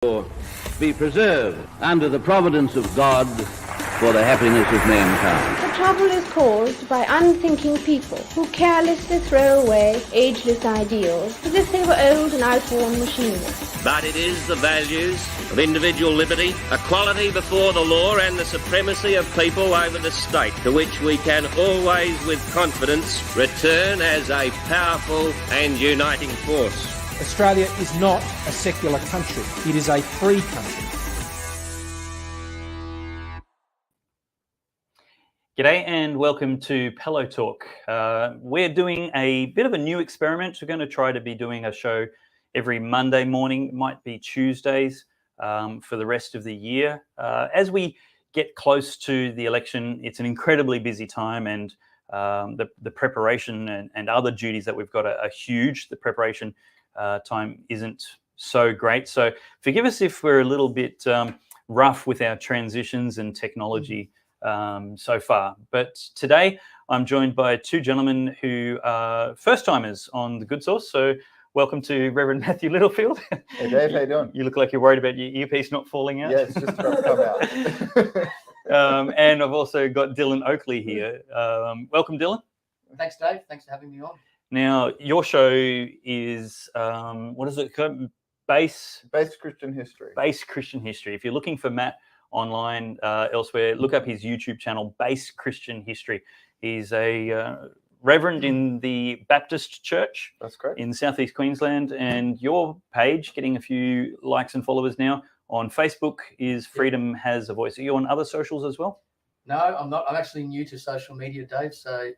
be preserved under the providence of God for the happiness of mankind. The trouble is caused by unthinking people who carelessly throw away ageless ideals as if they were old and outworn machines. But it is the values of individual liberty, equality before the law and the supremacy of people over the state to which we can always with confidence return as a powerful and uniting force. Australia is not a secular country. It is a free country. G'day and welcome to Pellowe Talk. We're doing a bit of a new experiment. We're going to try to be doing a show every Monday morning. It might be Tuesdays for the rest of the year. As we get close to the election, it's an incredibly busy time, and the preparation and other duties that we've got are huge. The preparation time isn't so great. So forgive us if we're a little bit rough with our transitions and technology so far. But today I'm joined by two gentlemen who are first-timers on The Good Source. So welcome to Rev Matthew Littlefield. Hey Dave, how you doing? You look like you're worried about your earpiece not falling out. Yeah, it's just about to come out. And I've also got Dylan Oakley here. Welcome, Dylan. Thanks, Dave. Thanks for having me on. Now, your show is, what is it called? Base Christian History. Base Christian History. If you're looking for Matt online elsewhere, look up his YouTube channel, Base Christian History. He's a reverend in the Baptist Church. That's correct. In Southeast Queensland. And your page, getting a few likes and followers now on Facebook, is Freedom Has a Voice. Are you on other socials as well? No, I'm not. I'm actually new to social media, Dave. So,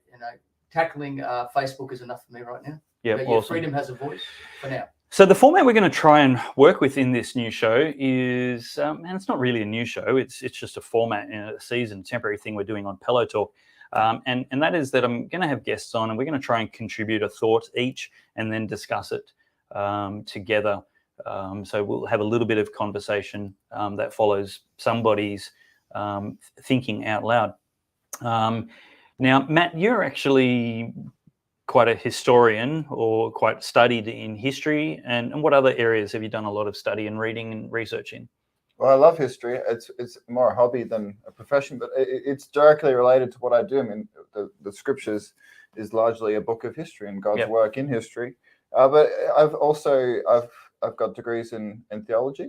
tackling Facebook is enough for me right now. Yeah, awesome. Freedom Has a Voice for now. So the format we're going to try and work with in this new show is, and it's not really a new show, it's just a format in a season, temporary thing we're doing on Pellowe Talk. And that is that I'm going to have guests on and we're going to try and contribute a thought each and then discuss it together. So we'll have a little bit of conversation that follows somebody's thinking out loud. Now, Matt, you're actually quite a historian or quite studied in history. And what other areas have you done a lot of study and reading and research in? Well, I love history. It's more a hobby than a profession, but it's directly related to what I do. I mean, the scriptures is largely a book of history and God's work in history. But I've got degrees in theology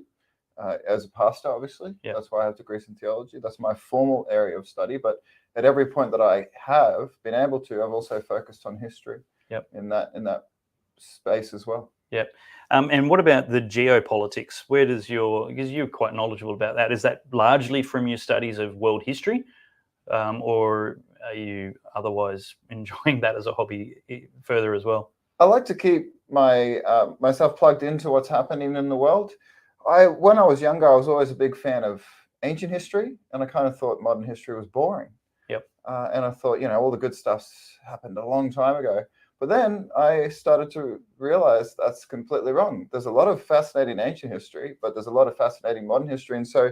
as a pastor, obviously. Yep. That's why I have degrees in theology. That's my formal area of study. But at every point that I have been able to, I've also focused on history. Yep. in that space as well. Yep. And what about the geopolitics? Because you're quite knowledgeable about that. Is that largely from your studies of world history, or are you otherwise enjoying that as a hobby further as well? I like to keep myself plugged into what's happening in the world. When I was younger, I was always a big fan of ancient history, and I kind of thought modern history was boring. Yep. And I thought, all the good stuff's happened a long time ago. But then I started to realize that's completely wrong. There's a lot of fascinating ancient history, but there's a lot of fascinating modern history. And so,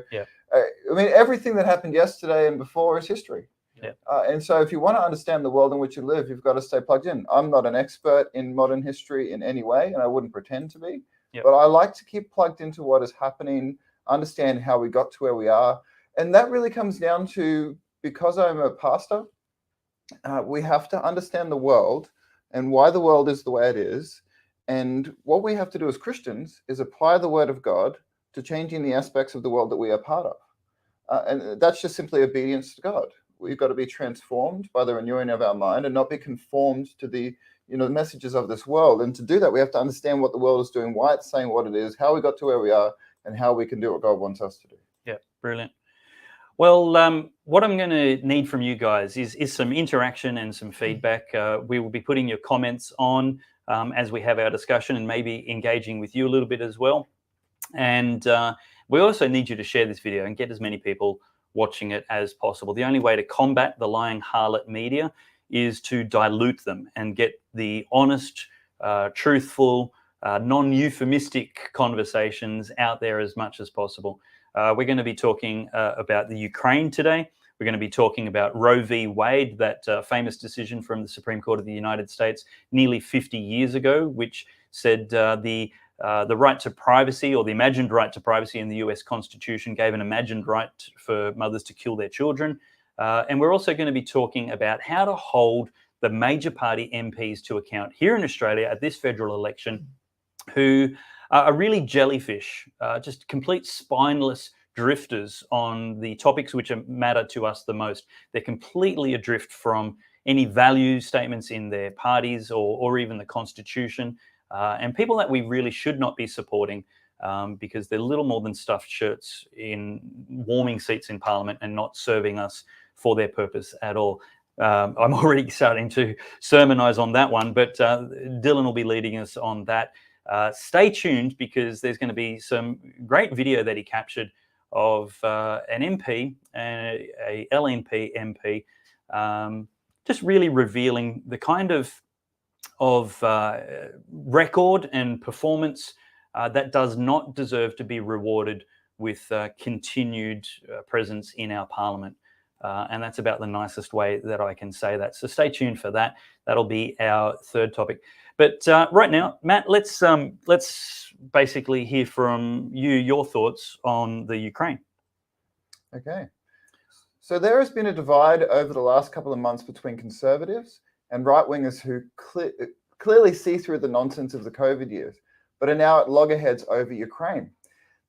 everything that happened yesterday and before is history. Yeah. And so if you want to understand the world in which you live, you've got to stay plugged in. I'm not an expert in modern history in any way, and I wouldn't pretend to be. Yep. But I like to keep plugged into what is happening, understand how we got to where we are. And that really comes down to, because I'm a pastor, we have to understand the world and why the world is the way it is. And what we have to do as Christians is apply the word of God to changing the aspects of the world that we are part of. And that's just simply obedience to God. We've got to be transformed by the renewing of our mind and not be conformed to the messages of this world. And to do that, we have to understand what the world is doing, why it's saying what it is, how we got to where we are, and how we can do what God wants us to do. Yeah, brilliant. Well, what I'm going to need from you guys is some interaction and some feedback. We will be putting your comments on as we have our discussion and maybe engaging with you a little bit as well. And we also need you to share this video and get as many people watching it as possible. The only way to combat the lying harlot media is to dilute them and get the honest, truthful, non-euphemistic conversations out there as much as possible. We're going to be talking about the Ukraine today. We're going to be talking about Roe V Wade, that famous decision from the Supreme Court of the United States nearly 50 years ago, which said the the right to privacy, or the imagined right to privacy in the US Constitution gave an imagined right for mothers to kill their children. And we're also going to be talking about how to hold the major party MPs to account here in Australia at this federal election, who are really jellyfish, just complete spineless drifters on the topics which matter to us the most. They're completely adrift from any value statements in their parties or even the Constitution, and people that we really should not be supporting, because they're little more than stuffed shirts in warming seats in Parliament and not serving us for their purpose at all. I'm already starting to sermonise on that one, but Dylan will be leading us on that. Stay tuned, because there's going to be some great video that he captured of an MP, a LNP MP, just really revealing the kind of record and performance that does not deserve to be rewarded with continued presence in our Parliament. And that's about the nicest way that I can say that. So stay tuned for that. That'll be our third topic. But right now, Matt, let's basically hear from you, your thoughts on the Ukraine. Okay. So there has been a divide over the last couple of months between conservatives and right-wingers who clearly see through the nonsense of the COVID years, but are now at loggerheads over Ukraine.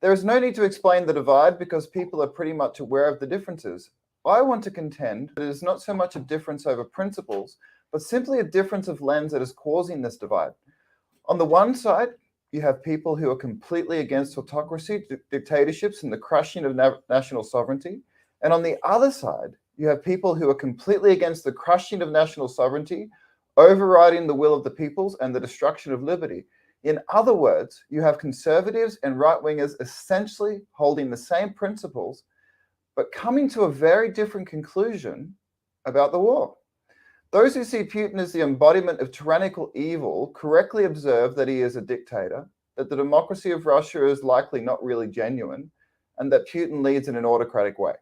There is no need to explain the divide, because people are pretty much aware of the differences. I want to contend that it is not so much a difference over principles, but simply a difference of lens that is causing this divide. On the one side, you have people who are completely against autocracy, dictatorships, and the crushing of national sovereignty. And on the other side, you have people who are completely against the crushing of national sovereignty, overriding the will of the peoples, and the destruction of liberty. In other words, you have conservatives and right-wingers essentially holding the same principles, but coming to a very different conclusion about the war. Those who see Putin as the embodiment of tyrannical evil correctly observe that he is a dictator, that the democracy of Russia is likely not really genuine, and that Putin leads in an autocratic way.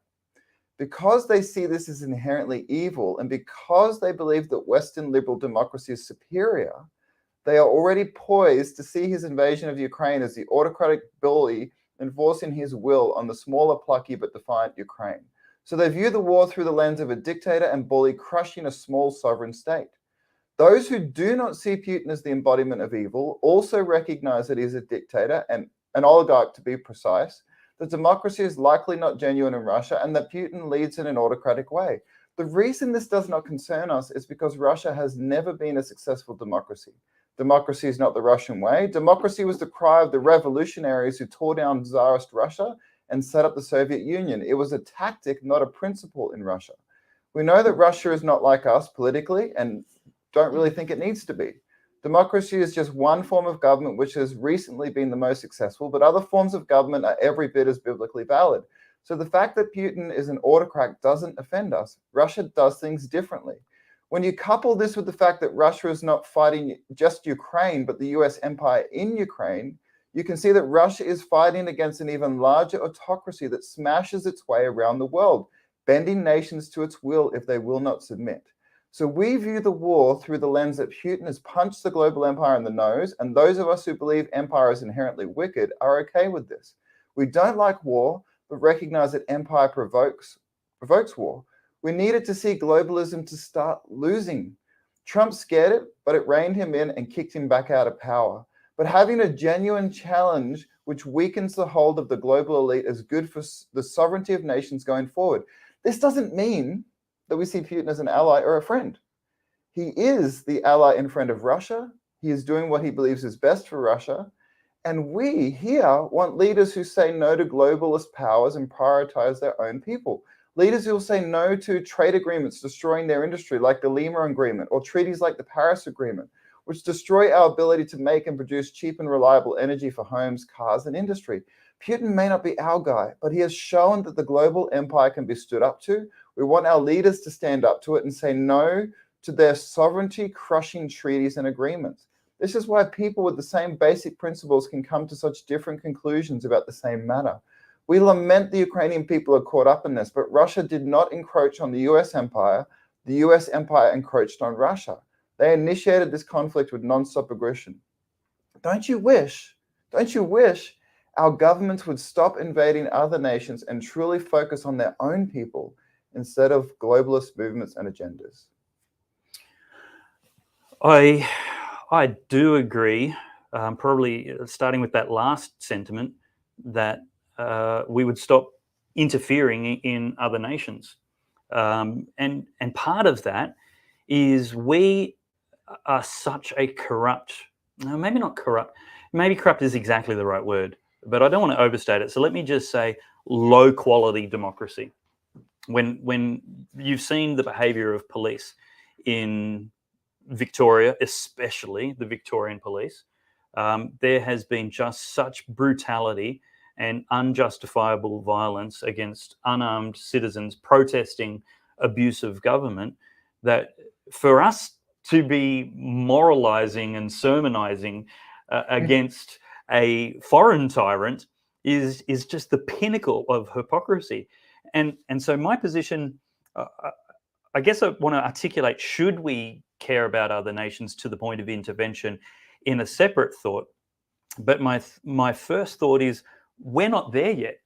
Because they see this as inherently evil, and because they believe that Western liberal democracy is superior, they are already poised to see his invasion of Ukraine as the autocratic bully enforcing his will on the smaller, plucky but defiant Ukraine. So they view the war through the lens of a dictator and bully crushing a small sovereign state. Those who do not see Putin as the embodiment of evil also recognize that he is a dictator and an oligarch, to be precise, that democracy is likely not genuine in Russia, and that Putin leads in an autocratic way. The reason this does not concern us is because Russia has never been a successful democracy. Democracy is not the Russian way. Democracy was the cry of the revolutionaries who tore down Tsarist Russia and set up the Soviet Union. It was a tactic, not a principle in Russia. We know that Russia is not like us politically, and don't really think it needs to be. Democracy is just one form of government which has recently been the most successful, but other forms of government are every bit as biblically valid. So the fact that Putin is an autocrat doesn't offend us. Russia does things differently. When you couple this with the fact that Russia is not fighting just Ukraine, but the US empire in Ukraine, you can see that Russia is fighting against an even larger autocracy that smashes its way around the world, bending nations to its will if they will not submit. So we view the war through the lens that Putin has punched the global empire in the nose, and those of us who believe empire is inherently wicked are okay with this. We don't like war, but recognize that empire provokes war. We needed to see globalism to start losing. Trump scared it, but it reined him in and kicked him back out of power. But having a genuine challenge which weakens the hold of the global elite is good for the sovereignty of nations going forward. This doesn't mean that we see Putin as an ally or a friend. He is the ally and friend of Russia. He is doing what he believes is best for Russia. And we here want leaders who say no to globalist powers and prioritize their own people. Leaders who will say no to trade agreements destroying their industry, like the Lima Agreement, or treaties like the Paris Agreement, which destroy our ability to make and produce cheap and reliable energy for homes, cars, and industry. Putin may not be our guy, but he has shown that the global empire can be stood up to. We want our leaders to stand up to it and say no to their sovereignty-crushing treaties and agreements. This is why people with the same basic principles can come to such different conclusions about the same matter. We lament the Ukrainian people are caught up in this, but Russia did not encroach on the US empire. The US empire encroached on Russia. They initiated this conflict with non-stop aggression. Don't you wish Don't you wish our governments would stop invading other nations and truly focus on their own people instead of globalist movements and agendas? I do agree, probably starting with that last sentiment, that we would stop interfering in other nations. And part of that is we are such a corrupt, no, maybe not corrupt, maybe corrupt is exactly the right word, but I don't want to overstate it. So let me just say low quality democracy. When you've seen the behavior of police in Victoria, especially the Victorian police, there has been just such brutality and unjustifiable violence against unarmed citizens protesting abuse of government that for us to be moralizing and sermonizing against a foreign tyrant is just the pinnacle of hypocrisy. And so my position, I guess I want to articulate, should we care about other nations to the point of intervention in a separate thought? But my first thought is we're not there yet.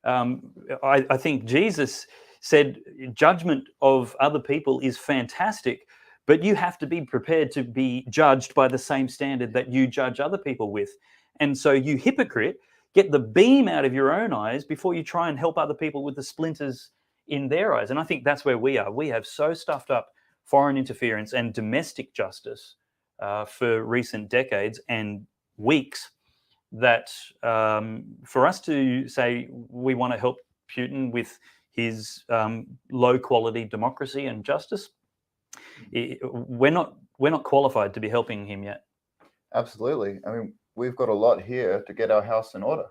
I think Jesus said judgment of other people is fantastic, but you have to be prepared to be judged by the same standard that you judge other people with. And so you hypocrite, get the beam out of your own eyes before you try and help other people with the splinters in their eyes. And I think that's where we are. We have so stuffed up foreign interference and domestic justice for recent decades and weeks that for us to say we want to help Putin with his low quality democracy and justice, we're not qualified to be helping him yet. Absolutely. I mean, we've got a lot here to get our house in order.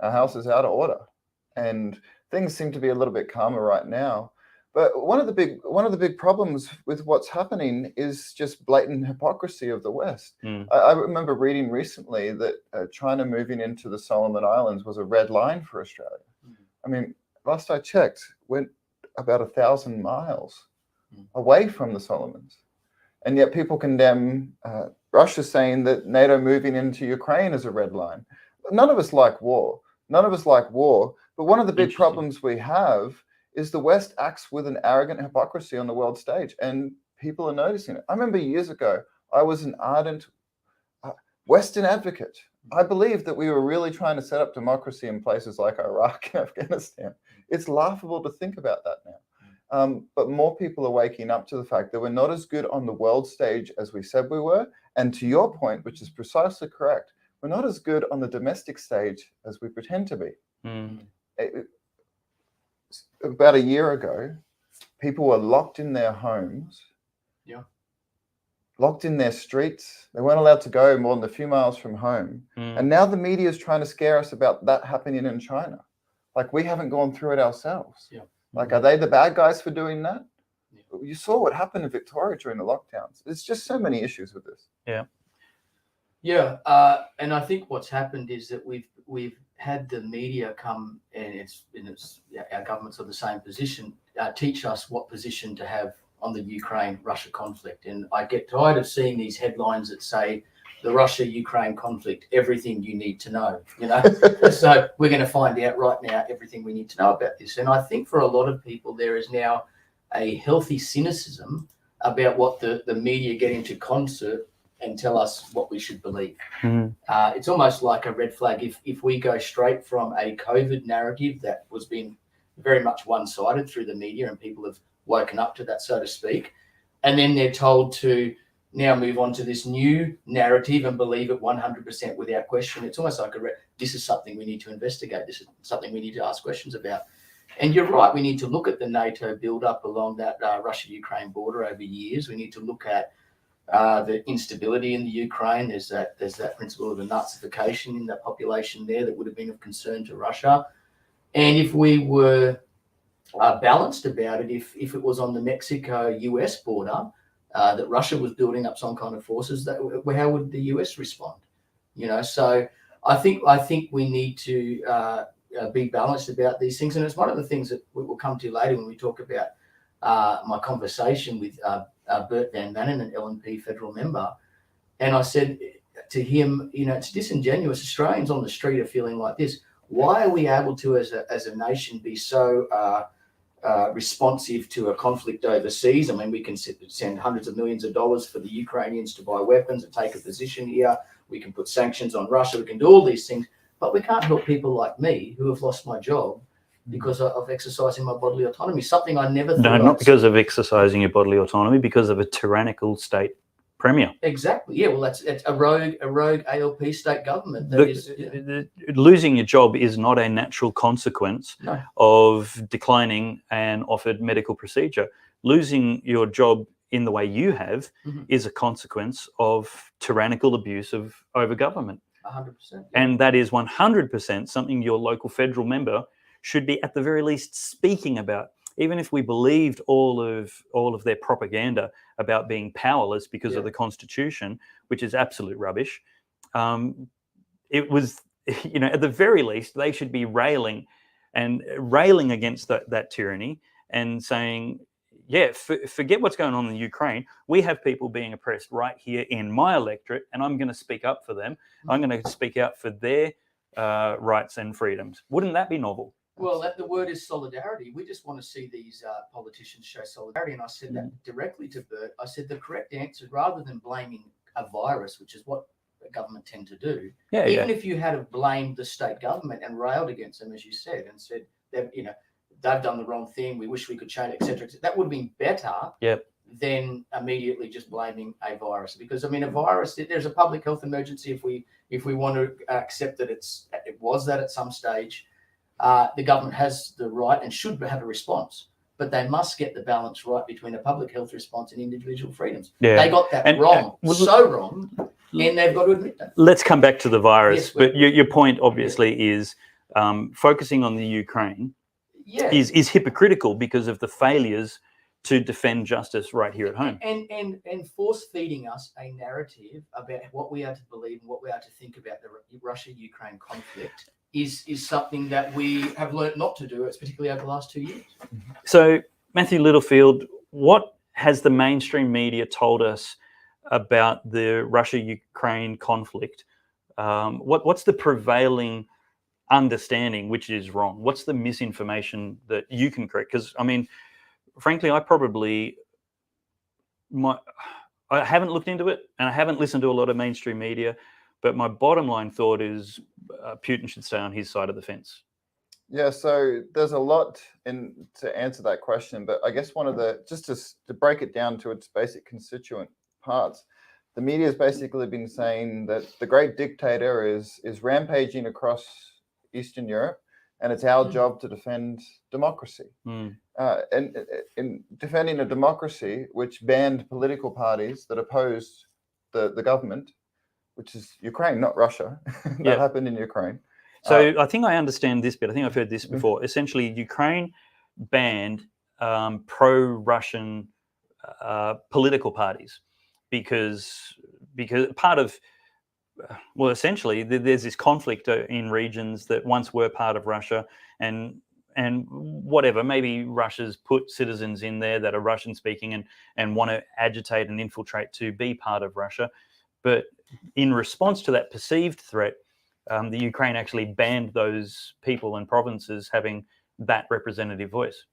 Our house is out of order, and things seem to be a little bit calmer right now. But one of the big problems with what's happening is just blatant hypocrisy of the West. I remember reading recently that China moving into the Solomon Islands was a red line for Australia. I mean, last I checked, went about 1,000 miles away from the Solomons, and yet people condemn Russia, saying that NATO moving into Ukraine is a red line. None of us like war. None of us like war. But one of the big problems we have is the West acts with an arrogant hypocrisy on the world stage, and people are noticing it. I remember years ago, I was an ardent Western advocate. I believed that we were really trying to set up democracy in places like Iraq and Afghanistan. It's laughable to think about that now. But more people are waking up to the fact that we're not as good on the world stage as we said we were. And to your point, which is precisely correct, we're not as good on the domestic stage as we pretend to be. About a year ago, people were locked in their homes, locked in their streets. They weren't allowed to go more than a few miles from home. And now the media is trying to scare us about that happening in China. Like, we haven't gone through it ourselves. Like, are they the bad guys for doing that? You saw what happened in Victoria during the lockdowns. There's just so many issues with this. And I think what's happened is that we've had the media come, and our governments are the same position, teach us what position to have on the Ukraine-Russia conflict. And I get tired of seeing these headlines that say the Russia-Ukraine conflict, everything you need to know, So we're going to find out right now everything we need to know about this. And I think for a lot of people, there is now a healthy cynicism about what the media get into concert and tell us what we should believe. It's almost like a red flag if we go straight from a COVID narrative that was being very much one-sided through the media, and people have woken up to that, so to speak, and then they're told to now move on to this new narrative and believe it 100% without question. It's almost like this is something we need to investigate. This is something we need to ask questions about. And you're right, we need to look at the NATO build-up along that Russia-Ukraine border over years. We need to look at the instability in the Ukraine. There's that principle of the Nazification in that population there that would have been of concern to Russia. And if we were balanced about it, if it was on the Mexico-US border, that Russia was building up some kind of forces, how would the US respond? So I think we need to be balanced about these things. And it's one of the things that we'll come to later when we talk about my conversation with Bert Van Manen, an LNP federal member. And I said, to him, it's disingenuous. Australians on the street are feeling like this. Why are we able to, as a nation, be so responsive to a conflict overseas? I mean, we can send hundreds of millions of dollars for the Ukrainians to buy weapons and take a position here. We can put sanctions on Russia. We can do all these things, but we can't help people like me who have lost my job because of exercising my bodily autonomy. Something I never thought. No, not because of exercising your bodily autonomy, because of a tyrannical state premier. Exactly. Yeah. Well, that's a rogue ALP state government. Losing your job is not a natural consequence of declining an offered medical procedure. Losing your job in the way you have is a consequence of tyrannical abuse over government. 100%. Yeah. And that is 100% something your local federal member should be at the very least speaking about. Even if we believed all of their propaganda about being powerless because of the Constitution, which is absolute rubbish, it was, at the very least, they should be railing against that tyranny and saying, forget what's going on in the Ukraine. We have people being oppressed right here in my electorate, and I'm going to speak up for them. I'm going to speak out for their rights and freedoms. Wouldn't that be novel? Well, the word is solidarity. We just want to see these politicians show solidarity. And I said that directly to Bert. I said the correct answer, rather than blaming a virus, which is what the government tend to do, even if you had blamed the state government and railed against them, as you said, and said, they've done the wrong thing, we wish we could change, etc. That would have been better than immediately just blaming a virus. Because, I mean, a virus, there's a public health emergency if we want to accept that it was that at some stage. The government has the right and should have a response, but they must get the balance right between a public health response and individual freedoms. Yeah. They got that wrong, so wrong, and they've got to admit that. Let's come back to the virus, but your point obviously is focusing on the Ukraine is hypocritical because of the failures to defend justice right here at home. And force feeding us a narrative about what we are to believe and what we are to think about the Russia-Ukraine conflict is something that we have learned not to do, it's particularly over the last 2 years. So, Matthew Littlefield, what has the mainstream media told us about the Russia-Ukraine conflict? What's the prevailing understanding which is wrong? What's the misinformation that you can correct? Because, I mean, frankly, I haven't looked into it, and I haven't listened to a lot of mainstream media. But my bottom line thought is Putin should stay on his side of the fence. Yeah, so there's a lot to answer that question, but I guess one of just to break it down to its basic constituent parts, the media has basically been saying that the great dictator is rampaging across Eastern Europe, and it's our job to defend democracy. And in defending a democracy which banned political parties that opposed the government, which is Ukraine, not Russia. That happened in Ukraine. So I think I understand this bit. I think I've heard this before. Essentially, Ukraine banned pro-Russian political parties because part of, essentially, there's this conflict in regions that once were part of Russia, and whatever, maybe Russia's put citizens in there that are Russian speaking and want to agitate and infiltrate to be part of Russia. But in response to that perceived threat, the Ukraine actually banned those people and provinces having that representative voice.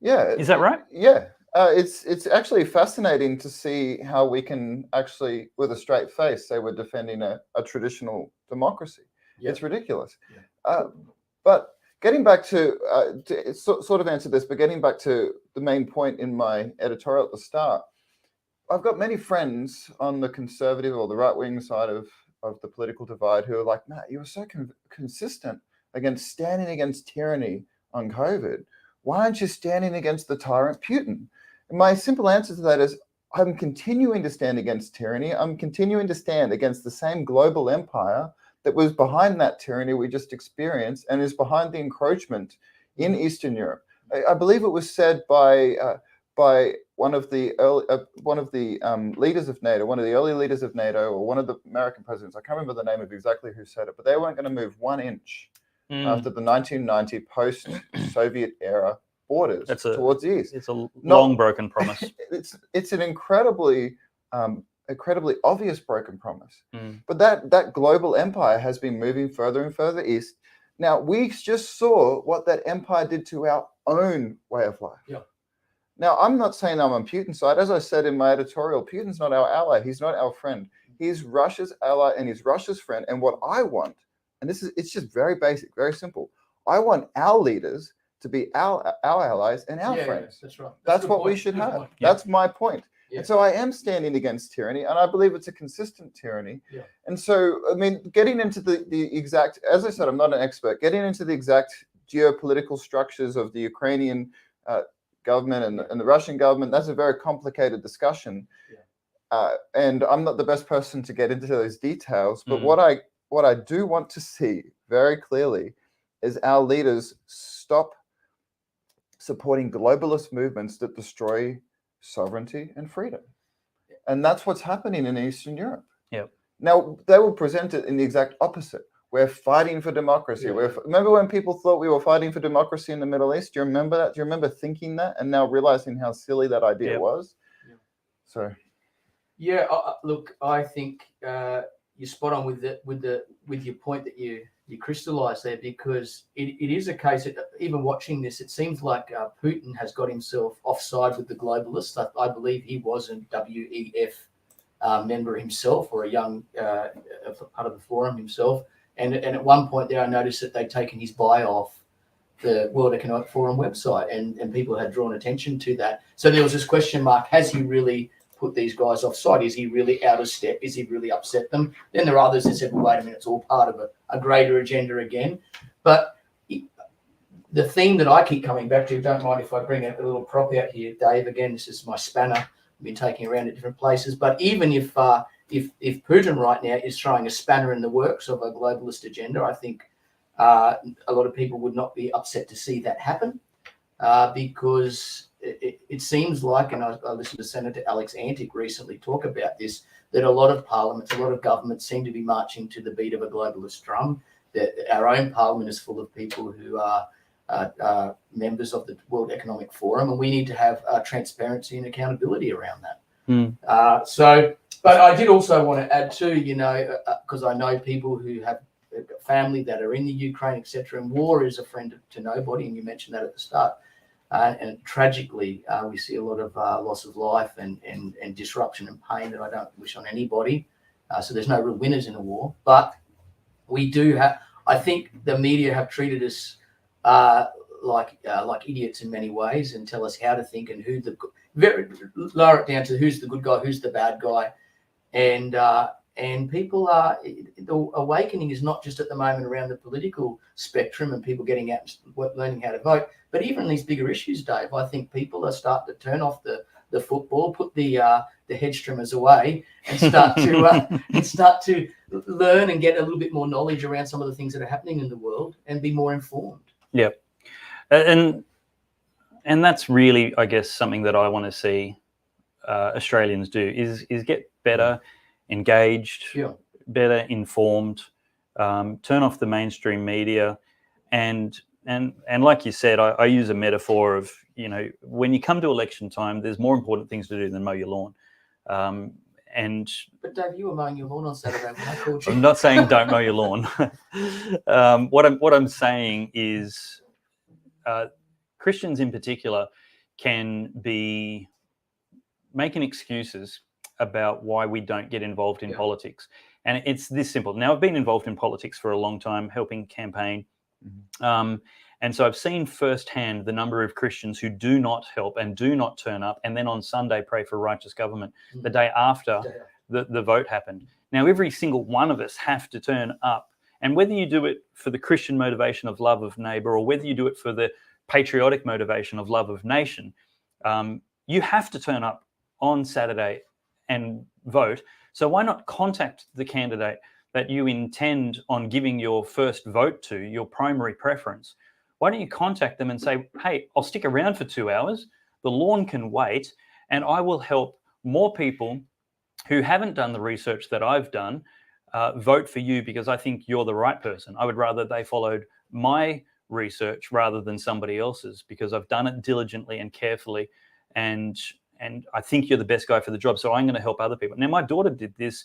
Yeah. Is that right? Yeah. It's actually fascinating to see how we can actually, with a straight face, say we're defending a traditional democracy. Yeah. It's ridiculous. Yeah. But getting back to sort of answer this, but getting back to the main point in my editorial at the start, I've got many friends on the conservative or the right-wing side of the political divide who are like, Matt, you were so consistent against standing against tyranny on COVID. Why aren't you standing against the tyrant Putin? And my simple answer to that is I'm continuing to stand against tyranny. I'm continuing to stand against the same global empire that was behind that tyranny we just experienced and is behind the encroachment in Eastern Europe. I believe it was said by one of the leaders of NATO, one of the early leaders of NATO, or one of the American presidents. I can't remember the name of exactly who said it, but they weren't going to move 1 inch after the 1990 post-Soviet era borders towards the east. It's a long broken promise. It's an incredibly incredibly obvious broken promise. But that global empire has been moving further and further east. Now, we just saw what that empire did to our own way of life. Yeah. Now, I'm not saying I'm on Putin's side. As I said in my editorial, Putin's not our ally. He's not our friend. He's Russia's ally and he's Russia's friend. And what I want, and it's just very basic, very simple. I want our leaders to be our allies and our friends. That's right. That's what we should have. That's my point. Yeah. And so I am standing against tyranny, and I believe it's a consistent tyranny. Yeah. And so, I mean, getting into the exact, as I said, I'm not an expert, getting into the exact geopolitical structures of the Ukrainian government and the Russian government, that's a very complicated discussion. Yeah. And I'm not the best person to get into those details, but what I do want to see very clearly is our leaders stop supporting globalist movements that destroy sovereignty and freedom. And that's what's happening in Eastern Europe. Yep. Now, they will present it in the exact opposite. We're fighting for democracy. Yeah. Remember when people thought we were fighting for democracy in the Middle East? Do you remember that? Do you remember thinking that and now realizing how silly that idea was? Yeah. So, yeah, look, I think you're spot on with your point that you crystallized there, because it is a case that even watching this, it seems like Putin has got himself offside with the globalists. I believe he was a WEF member himself, or a young part of the forum himself. And at one point there, I noticed that they'd taken his bio off the World Economic Forum website, and people had drawn attention to that. So there was this question mark: has he really put these guys offside? Is he really out of step? Is he really upset them? Then there are others that said, well, wait a minute, it's all part of a greater agenda again. But the theme that I keep coming back to, don't mind if I bring a little prop out here, Dave, again, this is my spanner I've been taking around at different places. But even if Putin right now is throwing a spanner in the works of a globalist agenda, I think a lot of people would not be upset to see that happen, because it seems like, and I listened to Senator Alex Antic recently talk about this, that a lot of parliaments, a lot of governments seem to be marching to the beat of a globalist drum. That our own parliament is full of people who are members of the World Economic Forum, and we need to have transparency and accountability around that. But I did also want to add too, because I know people who have family that are in the Ukraine, etc., and war is a friend to nobody, and you mentioned that at the start. And tragically, we see a lot of loss of life and disruption and pain that I don't wish on anybody. So there's no real winners in a war. But we do have, I think the media have treated us like idiots in many ways, and tell us how to think and lower it down to who's the good guy, who's the bad guy. And people are, the awakening is not just at the moment around the political spectrum and people getting out and learning how to vote, but even these bigger issues, Dave. I think people are starting to turn off the football, put the hedge trimmers away, and start to learn and get a little bit more knowledge around some of the things that are happening in the world and be more informed. Yeah, and that's really, I guess, something that I want to see Australians do is get better engaged, better informed, turn off the mainstream media, and like you said, I use a metaphor of, when you come to election time, there's more important things to do than mow your lawn. But Dave, you were mowing your lawn on Saturday when I called you. I'm not saying don't mow your lawn. What I'm saying is Christians in particular can be making excuses about why we don't get involved in politics. And it's this simple. Now, I've been involved in politics for a long time, helping campaign. And so I've seen firsthand the number of Christians who do not help and do not turn up, and then on Sunday pray for righteous government the day after the vote happened. Now, every single one of us have to turn up. And whether you do it for the Christian motivation of love of neighbor, or whether you do it for the patriotic motivation of love of nation, you have to turn up on Saturday and vote. So why not contact the candidate that you intend on giving your first vote to, your primary preference? Why don't you contact them and say, hey, I'll stick around for 2 hours, the lawn can wait, and I will help more people who haven't done the research that I've done vote for you, because I think you're the right person. I would rather they followed my research rather than somebody else's, because I've done it diligently and carefully, and I think you're the best guy for the job, so I'm going to help other people. Now, my daughter did this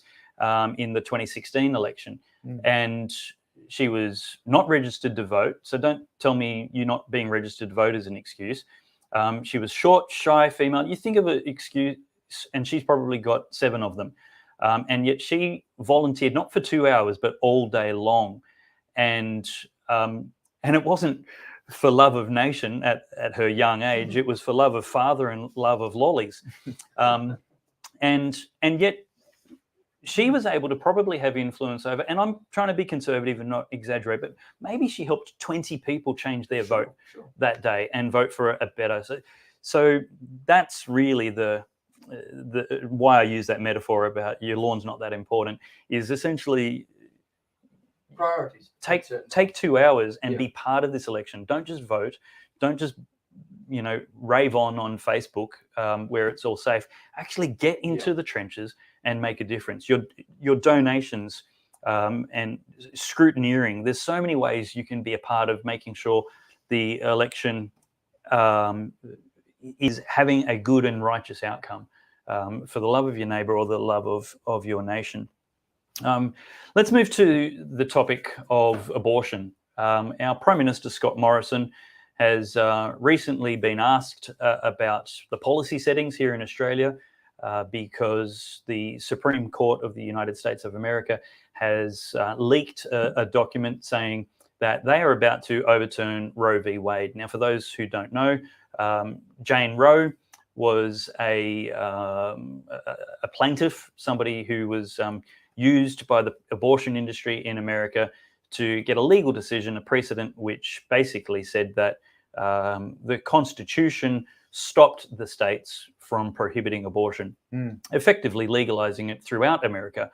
in the 2016 election, and she was not registered to vote. So don't tell me you not being registered to vote is an excuse. She was short, shy, female. You think of an excuse, and she's probably got 7 of them. And yet she volunteered not for 2 hours, but all day long. And it wasn't for love of nation at her young age. It was for love of father and love of lollies. And yet she was able to probably have influence over, and I'm trying to be conservative and not exaggerate, but maybe she helped 20 people change their vote that day and vote for a better. So that's really the why I use that metaphor about your lawn's not that important, is essentially priorities. Take 2 hours and be part of this election. Don't just vote. Don't just rave on Facebook where it's all safe. Actually get into the trenches and make a difference. Your donations and scrutineering. There's so many ways you can be a part of making sure the election is having a good and righteous outcome for the love of your neighbour or the love of your nation. Let's move to the topic of abortion. Our Prime Minister, Scott Morrison, has recently been asked about the policy settings here in Australia because the Supreme Court of the United States of America has leaked a document saying that they are about to overturn Roe v Wade. Now, for those who don't know, Jane Roe was a plaintiff, somebody who was used by the abortion industry in America to get a legal decision, a precedent which basically said that the Constitution stopped the states from prohibiting abortion, effectively legalizing it throughout America.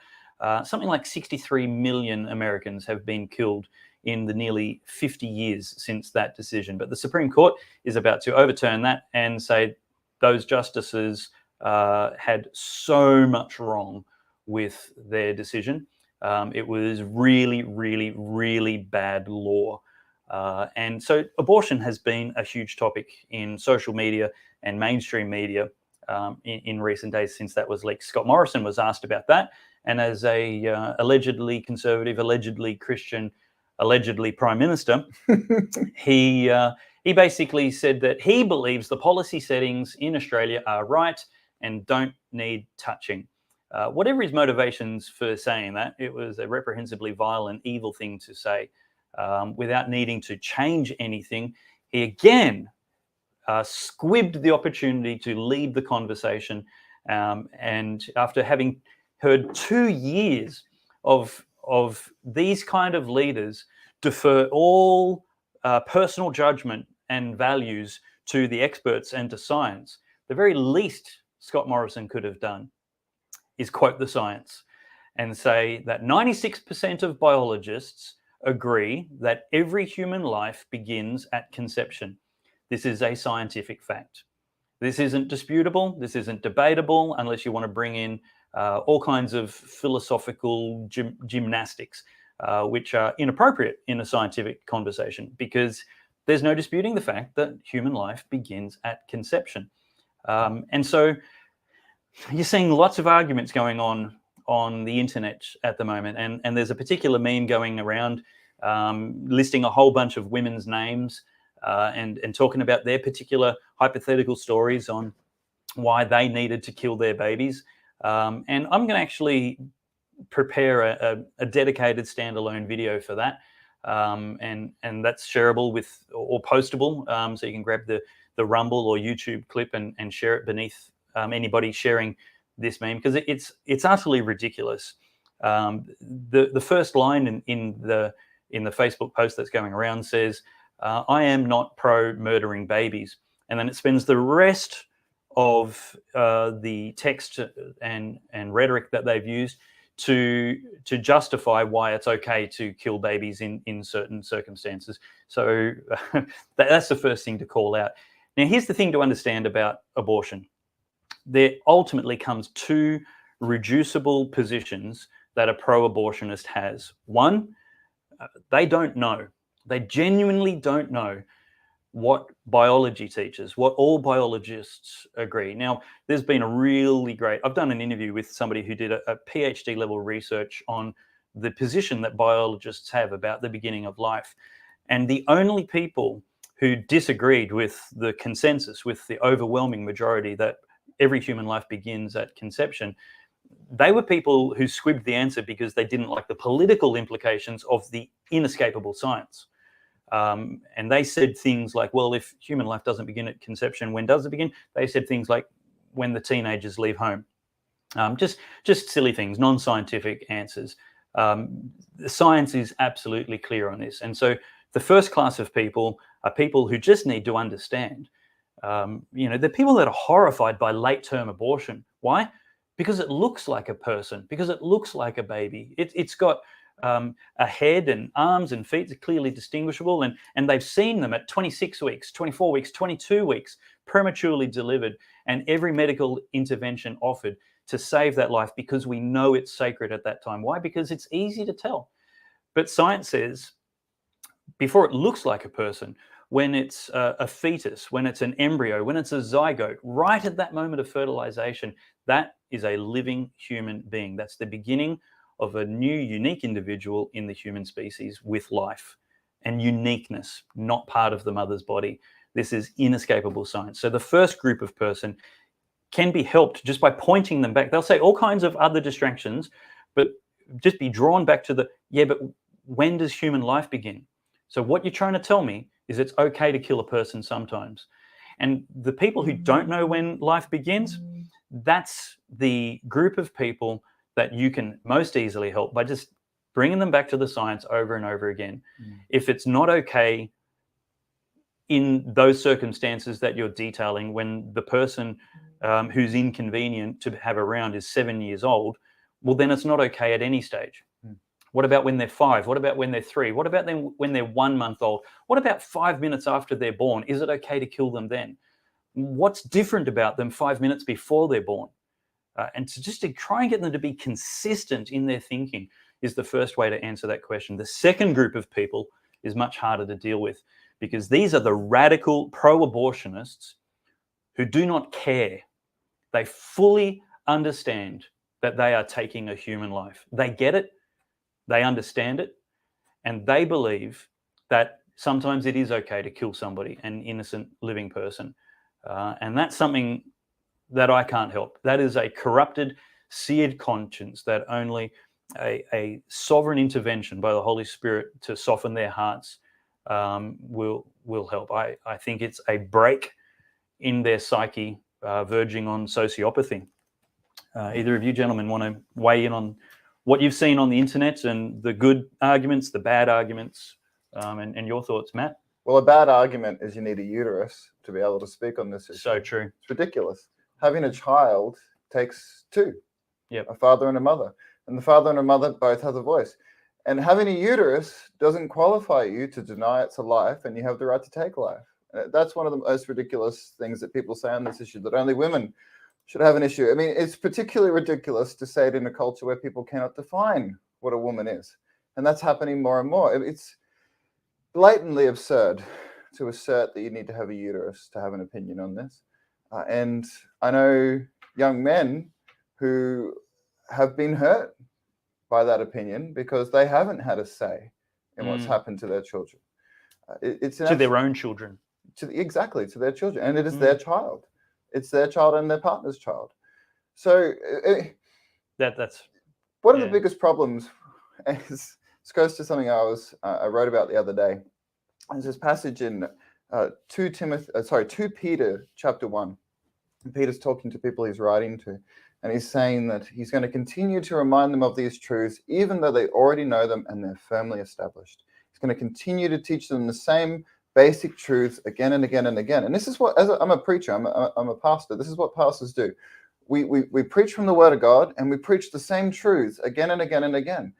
Something like 63 million Americans have been killed in the nearly 50 years since that decision. But the Supreme Court is about to overturn that and say those justices had so much wrong with their decision. It was really, really, really bad law. And so abortion has been a huge topic in social media and mainstream media in recent days since that was leaked. Scott Morrison was asked about that. And as a allegedly conservative, allegedly Christian, allegedly Prime Minister, he basically said that he believes the policy settings in Australia are right and don't need touching. Whatever his motivations for saying that, it was a reprehensibly vile and evil thing to say. Without needing to change anything, he again squibbed the opportunity to lead the conversation. And after having heard 2 years of these kind of leaders defer all personal judgment and values to the experts and to science, the very least Scott Morrison could have done is quote the science and say that 96% of biologists agree that every human life begins at conception. This is a scientific fact. This isn't disputable. This isn't debatable unless you want to bring in all kinds of philosophical gymnastics, which are inappropriate in a scientific conversation, because there's no disputing the fact that human life begins at conception. And so you're seeing lots of arguments going on the internet at the moment. And there's a particular meme going around listing a whole bunch of women's names and talking about their particular hypothetical stories on why they needed to kill their babies. And I'm going to actually prepare a dedicated standalone video for that. And that's shareable with or postable. So you can grab the Rumble or YouTube clip and share it beneath anybody sharing this meme, because it's utterly ridiculous. The first line in the Facebook post that's going around says, "I am not pro murdering babies," and then it spends the rest of the text and rhetoric that they've used to justify why it's okay to kill babies in certain circumstances. So that's the first thing to call out. Now, here's the thing to understand about abortion. There ultimately comes 2 reducible positions that a pro-abortionist has. One, they don't know. They genuinely don't know what biology teaches, what all biologists agree. Now, there's been a really great, I've done an interview with somebody who did a PhD level research on the position that biologists have about the beginning of life. And the only people who disagreed with the consensus, with the overwhelming majority that every human life begins at conception, they were people who squibbed the answer because they didn't like the political implications of the inescapable science. And they said things like, well, if human life doesn't begin at conception, when does it begin? They said things like when the teenagers leave home. Just silly things, non-scientific answers. The science is absolutely clear on this. And so the first class of people are people who just need to understand. They're people that are horrified by late-term abortion. Why? Because it looks like a person, because it looks like a baby. It's got a head and arms and feet are clearly distinguishable, and they've seen them at 26 weeks, 24 weeks, 22 weeks, prematurely delivered, and every medical intervention offered to save that life because we know it's sacred at that time. Why? Because it's easy to tell. But science says, before it looks like a person, when it's a fetus, when it's an embryo, when it's a zygote, right at that moment of fertilization, that is a living human being. That's the beginning of a new, unique individual in the human species with life and uniqueness, not part of the mother's body. This is inescapable science. So the first group of person can be helped just by pointing them back. They'll say all kinds of other distractions, but just be drawn back to but when does human life begin? So what you're trying to tell me is it's okay to kill a person sometimes. And the people who don't know when life begins, that's the group of people that you can most easily help by just bringing them back to the science over and over again. If it's not okay in those circumstances that you're detailing, when the person who's inconvenient to have around is 7 years old, well, then it's not okay at any stage. What about when they're 5? What about when they're 3? What about then when they're 1 month old? What about 5 minutes after they're born? Is it okay to kill them then? What's different about them 5 minutes before they're born? And to try and get them to be consistent in their thinking is the first way to answer that question. The second group of people is much harder to deal with because these are the radical pro-abortionists who do not care. They fully understand that they are taking a human life. They get it, they understand it, and they believe that sometimes it is okay to kill somebody, an innocent living person. And that's something that I can't help. That is a corrupted, seared conscience that only a sovereign intervention by the Holy Spirit to soften their hearts will help. I think it's a break in their psyche verging on sociopathy. Either of you gentlemen want to weigh in on what you've seen on the internet and the good arguments, the bad arguments, and your thoughts, Matt? Well, a bad argument is you need a uterus to be able to speak on this issue. So true. It's ridiculous. Having a child takes two, a father and a mother. And the father and a mother both have a voice. And having a uterus doesn't qualify you to deny it's a life and you have the right to take life. That's one of the most ridiculous things that people say on this issue, that only women should have an issue. I mean, it's particularly ridiculous to say it in a culture where people cannot define what a woman is. And that's happening more and more. It's blatantly absurd to assert that you need to have a uterus to have an opinion on this. And I know young men who have been hurt by that opinion because they haven't had a say in what's happened to their children. It's to their own children. Exactly, to their children. And it is their child. It's their child and their partner's child. So that's one of the biggest problems. This goes to something I wrote about the other day. There's this passage in 2 Peter chapter 1. And Peter's talking to people he's writing to, and he's saying that he's going to continue to remind them of these truths, even though they already know them and they're firmly established. He's going to continue to teach them the same basic truths again and again and again. And this is what, I'm a preacher, I'm a pastor. This is what pastors do. We preach from the Word of God, and we preach the same truths again and again and again.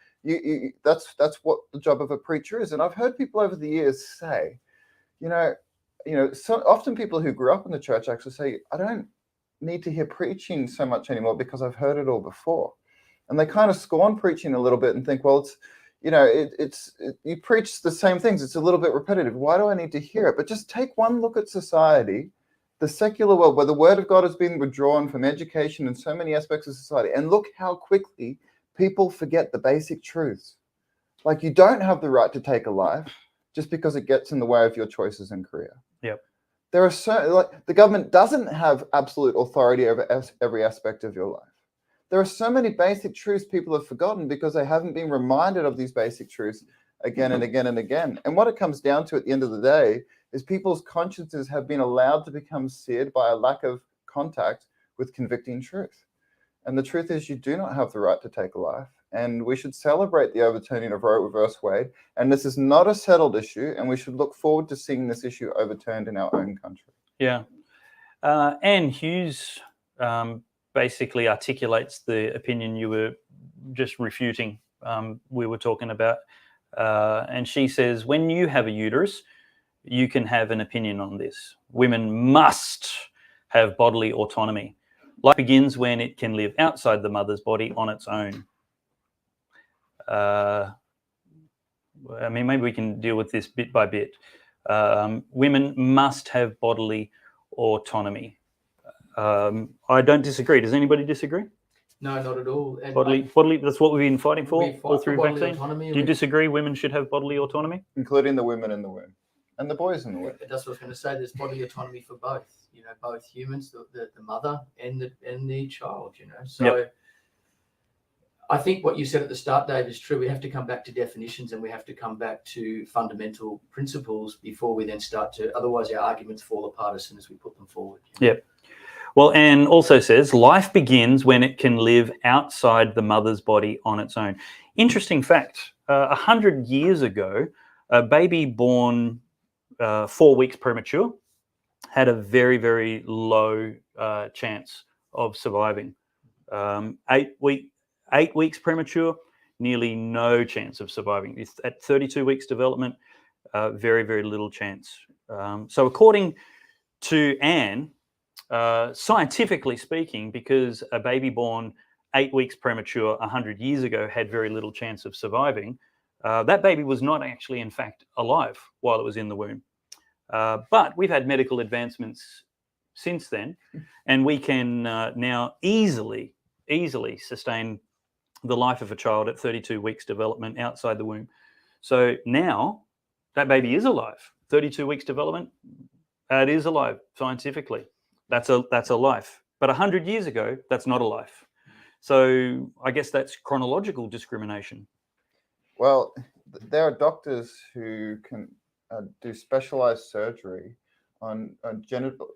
That's what the job of a preacher is. And I've heard people over the years say, so often people who grew up in the church actually say, I don't need to hear preaching so much anymore because I've heard it all before. And they kind of scorn preaching a little bit and think, well, you know, you preach the same things. It's a little bit repetitive. Why do I need to hear it? But just take one look at society, the secular world, where the word of God has been withdrawn from education and so many aspects of society, and look how quickly people forget the basic truths. Like, you don't have the right to take a life just because it gets in the way of your choices in career. Yep. There are the government doesn't have absolute authority over every aspect of your life. There are so many basic truths people have forgotten because they haven't been reminded of these basic truths again and again and again. And what it comes down to at the end of the day is people's consciences have been allowed to become seared by a lack of contact with convicting truth. And the truth is, you do not have the right to take a life. And we should celebrate the overturning of Roe v Wade. And this is not a settled issue, and we should look forward to seeing this issue overturned in our own country. Yeah. Anne Hughes basically articulates the opinion you were just refuting, we were talking about. And she says, when you have a uterus, you can have an opinion on this. Women must have bodily autonomy. Life begins when it can live outside the mother's body on its own. I mean, maybe we can deal with this bit by bit. Women must have bodily autonomy. I don't disagree. Does anybody disagree? No, not at all. And bodily, that's what we've been fighting for all through bodily vaccine. autonomy. Do you disagree women should have bodily autonomy? Including the women in the womb and the boys in the womb. That's what I was going to say. There's bodily autonomy for both, you know, both humans, the mother and the child, you know. So yep. I think what you said at the start, Dave, is true. We have to come back to definitions, and we have to come back to fundamental principles before we then start to, otherwise our arguments fall apart as soon as we put them forward. Yep. Well, Anne also says, life begins when it can live outside the mother's body on its own. Interesting fact, 100 years ago, a baby born 4 weeks premature had a very, very low chance of surviving. 8 weeks premature, nearly no chance of surviving. At 32 weeks development, very, very little chance. So according to Anne, scientifically speaking, because a baby born 8 weeks premature 100 years ago had very little chance of surviving, that baby was not actually, in fact, alive while it was in the womb. But we've had medical advancements since then, and we can now easily sustain the life of a child at 32 weeks development outside the womb. So now that baby is alive. 32 weeks development, it is alive scientifically. That's a life. But 100 years ago, that's not a life. So I guess that's chronological discrimination. Well, there are doctors who can do specialized surgery on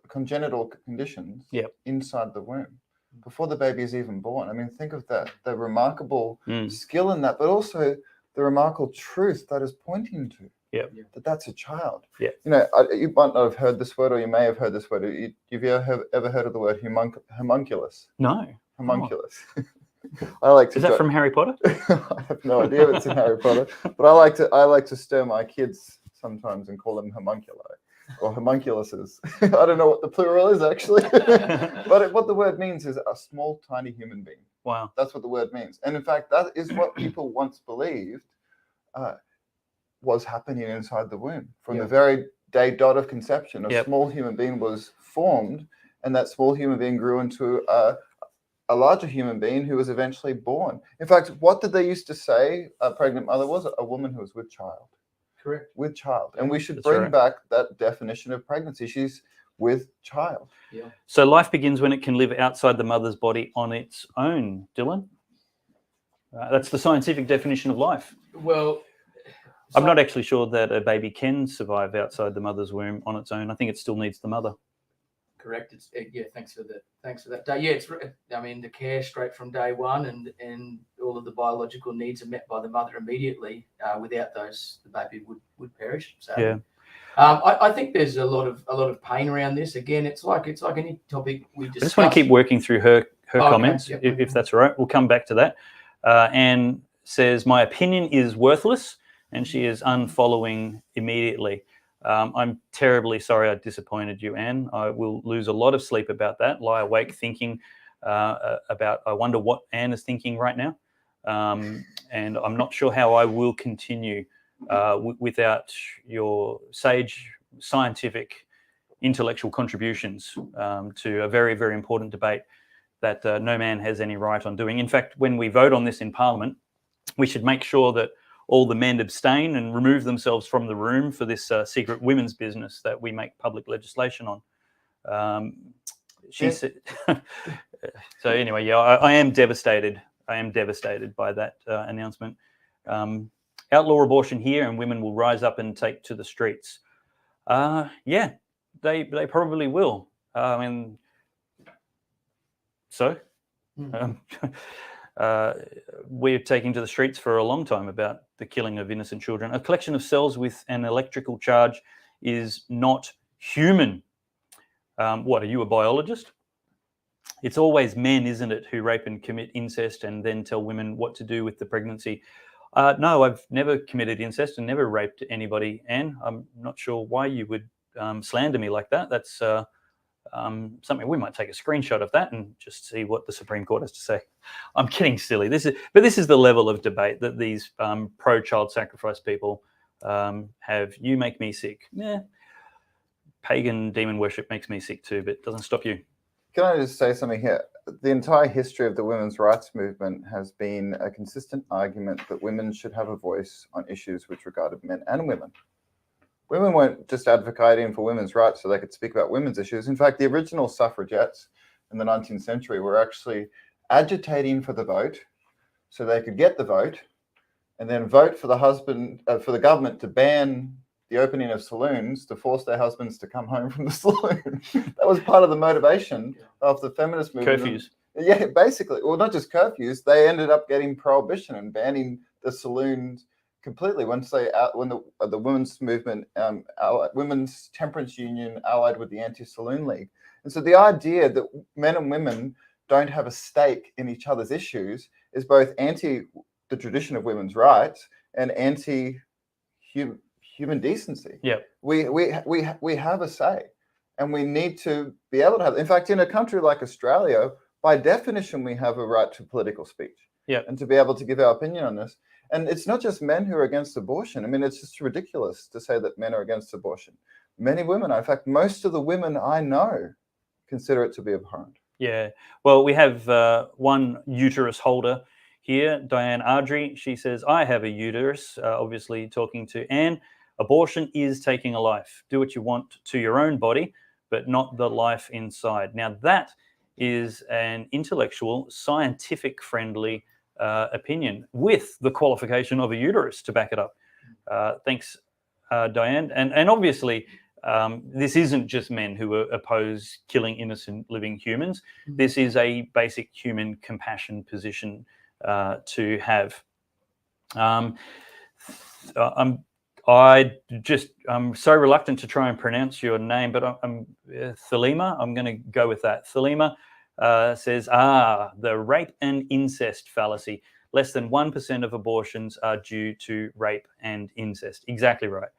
congenital conditions inside the womb before the baby is even born. I mean, think of that, the remarkable skill in that, but also the remarkable truth that is pointing to. That's a child. You know, you might not have heard this word, or you may have heard this word. Have you ever heard of the word homunculus? No. Homunculus. I like to. Is that from Harry Potter? I have no idea if it's in Harry Potter, but I like to stir my kids sometimes and call them homunculi or homunculuses. I don't know what the plural is actually, but what the word means is a small, tiny human being. Wow. That's what the word means, and in fact, that is what people once believed was happening inside the womb. From the very day dot of conception, a small human being was formed, and that small human being grew into a larger human being who was eventually born. In fact, what did they used to say a pregnant mother was? A woman who was with child. Correct. With child. And we should bring back that definition of pregnancy. She's with child. So life begins when it can live outside the mother's body on its own, Dylan? That's the scientific definition of life. Well, I'm not actually sure that a baby can survive outside the mother's womb on its own. I think it still needs the mother. Correct. It's thanks for that. Yeah, I mean, the care straight from day one, and all of the biological needs are met by the mother immediately. Without those, the baby would perish. So I think there's a lot of pain around this. Again, it's like any topic we discuss. I just want to keep working through her comments, if that's all right. We'll come back to that. Anne says, my opinion is worthless, and she is unfollowing immediately. I'm terribly sorry I disappointed you, Anne. I will lose a lot of sleep about that, lie awake thinking about, I wonder what Anne is thinking right now. and I'm not sure how I will continue without your sage, scientific, intellectual contributions to a very, very important debate that no man has any right on doing. In fact, when we vote on this in Parliament, we should make sure that all the men abstain and remove themselves from the room for this secret women's business that we make public legislation on. She said. So anyway, yeah, I am devastated. I am devastated by that announcement. Outlaw abortion here, and women will rise up and take to the streets. Yeah, they probably will. I mean, so. We're taking to the streets for a long time about the killing of innocent children. A collection of cells with an electrical charge is not human. What, are you a biologist? It's always men, isn't it, who rape and commit incest and then tell women what to do with the pregnancy. No, I've never committed incest and never raped anybody, Anne. I'm not sure why you would slander me like that. That's something we might take a screenshot of that and just see what the Supreme Court has to say. I'm getting silly. This is the level of debate that these pro-child sacrifice people have. You make me sick. Yeah, pagan demon worship makes me sick too, but it doesn't stop you. Can I just say something here? The entire history of the women's rights movement has been a consistent argument that women should have a voice on issues which regarded men and women. Women weren't just advocating for women's rights so they could speak about women's issues. In fact, the original suffragettes in the 19th century were actually agitating for the vote so they could get the vote and then vote for the government to ban the opening of saloons to force their husbands to come home from the saloon. That was part of the motivation of the feminist movement. Curfews. Yeah, basically. Well, not just curfews. They ended up getting prohibition and banning the saloons completely once when the women's movement, women's temperance union allied with the anti-saloon league. And so the idea that men and women don't have a stake in each other's issues is both anti the tradition of women's rights and anti human decency. Yeah, we have a say, and we need to be able to have. In fact, in a country like Australia, by definition, we have a right to political speech. Yeah, and to be able to give our opinion on this. And it's not just men who are against abortion. I mean, it's just ridiculous to say that men are against abortion. Many women, in fact, most of the women I know consider it to be abhorrent. Yeah. Well, we have one uterus holder here, Diane Ardrey. She says, I have a uterus, obviously talking to Anne. Abortion is taking a life. Do what you want to your own body, but not the life inside. Now, that is an intellectual, scientific-friendly opinion with the qualification of a uterus to back it up. Thanks, Diane. And obviously, this isn't just men who oppose killing innocent living humans. This is a basic human compassion position to have. I'm so reluctant to try and pronounce your name, but I'm Thelema. I'm going to go with that. Thelema says, the rape and incest fallacy. Less than 1% of abortions are due to rape and incest. Exactly right.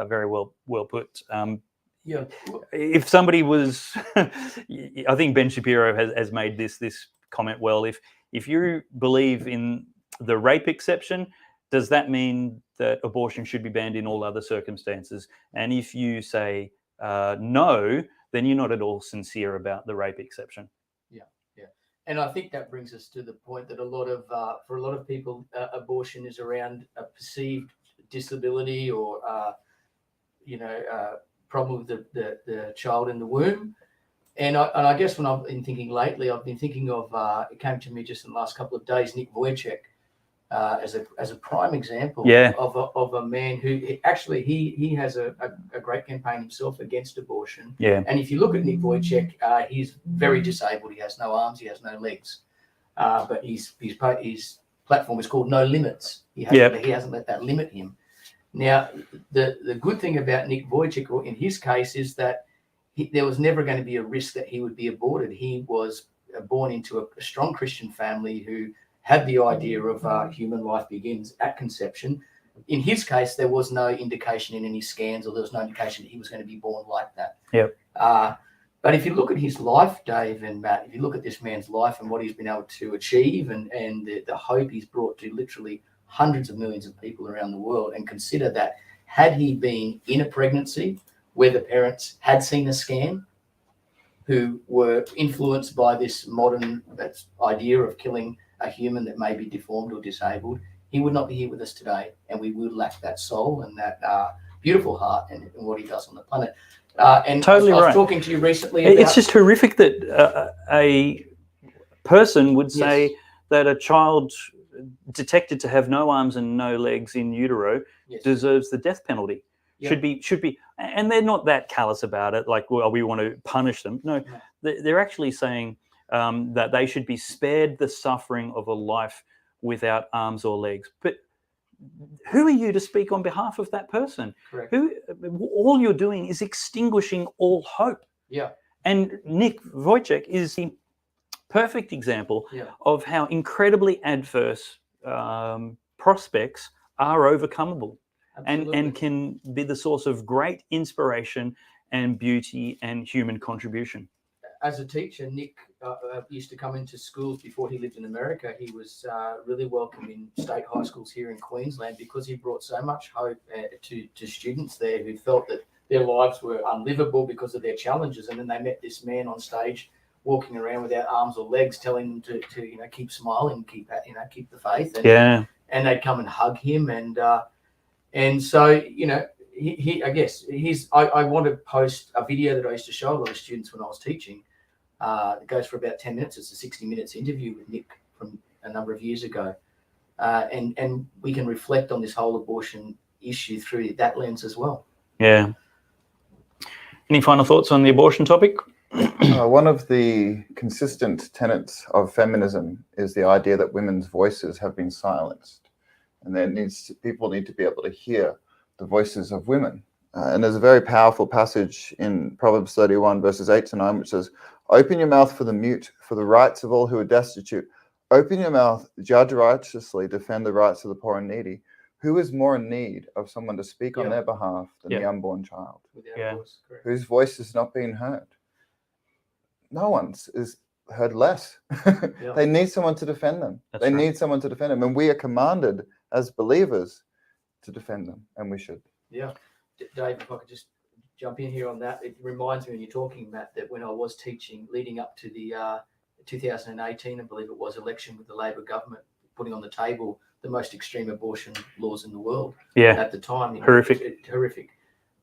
Very well put. Yeah. If somebody was, I think Ben Shapiro has made this comment well. If you believe in the rape exception, does that mean that abortion should be banned in all other circumstances? And if you say no, then you're not at all sincere about the rape exception. And I think that brings us to the point that for a lot of people, abortion is around a perceived disability or, problem with the child in the womb. And I guess when I've been thinking lately, I've been thinking of, it came to me just in the last couple of days, Nick Vujicic, as a prime example of a man who actually he has a great campaign himself against abortion. Yeah. And if you look at Nick Vujicic, he's very disabled. He has no arms, he has no legs, but his platform is called No Limits. He hasn't let that limit him. Now, the good thing about Nick Vujicic, in his case, is that there was never going to be a risk that he would be aborted. He was born into a strong Christian family who had the idea of human life begins at conception. In his case, there was no indication in any scans, or there was no indication that he was going to be born like that. Yep. But if you look at his life, Dave and Matt, if you look at this man's life and what he's been able to achieve and the hope he's brought to literally hundreds of millions of people around the world, and consider that had he been in a pregnancy where the parents had seen a scan, who were influenced by this modern idea of killing a human that may be deformed or disabled, he would not be here with us today, and we would lack that soul and that beautiful heart and what he does on the planet. And totally I was right. talking to you recently about... It's just horrific that a person would say that a child detected to have no arms and no legs in utero deserves the death penalty. Should be, and they're not that callous about it, like, well, we want to punish them. No, they're actually saying that they should be spared the suffering of a life without arms or legs. But who are you to speak on behalf of that person? Correct. All you're doing is extinguishing all hope. Yeah. And Nick Wojcik is the perfect example of how incredibly adverse prospects are overcomable. And can be the source of great inspiration and beauty and human contribution. As a teacher, Nick used to come into schools before he lived in America. He was really welcome in state high schools here in Queensland because he brought so much hope to students there who felt that their lives were unlivable because of their challenges. And then they met this man on stage walking around without arms or legs, telling them to keep smiling, keep the faith. And they'd come and hug him and so, I want to post a video that I used to show a lot of students when I was teaching. It goes for about 10 minutes. It's a 60 minutes interview with Nick from a number of years ago. And we can reflect on this whole abortion issue through that lens as well. Yeah. Any final thoughts on the abortion topic? One of the consistent tenets of feminism is the idea that women's voices have been silenced. And people need to be able to hear the voices of women. And there's a very powerful passage in Proverbs 31, verses 8 to 9, which says, "Open your mouth for the mute, for the rights of all who are destitute. Open your mouth, judge righteously, defend the rights of the poor and needy." Who is more in need of someone to speak on their behalf than the unborn child, whose voice is not being heard? No one's is heard less. They need someone to defend them. They need someone to defend them. And we are commanded as believers to defend them, and we should. Yeah. Dave, if I could just jump in here on that, it reminds me when you're talking, Matt, that when I was teaching leading up to the 2018, I believe it was, election with the Labor government putting on the table the most extreme abortion laws in the world at the time. Horrific.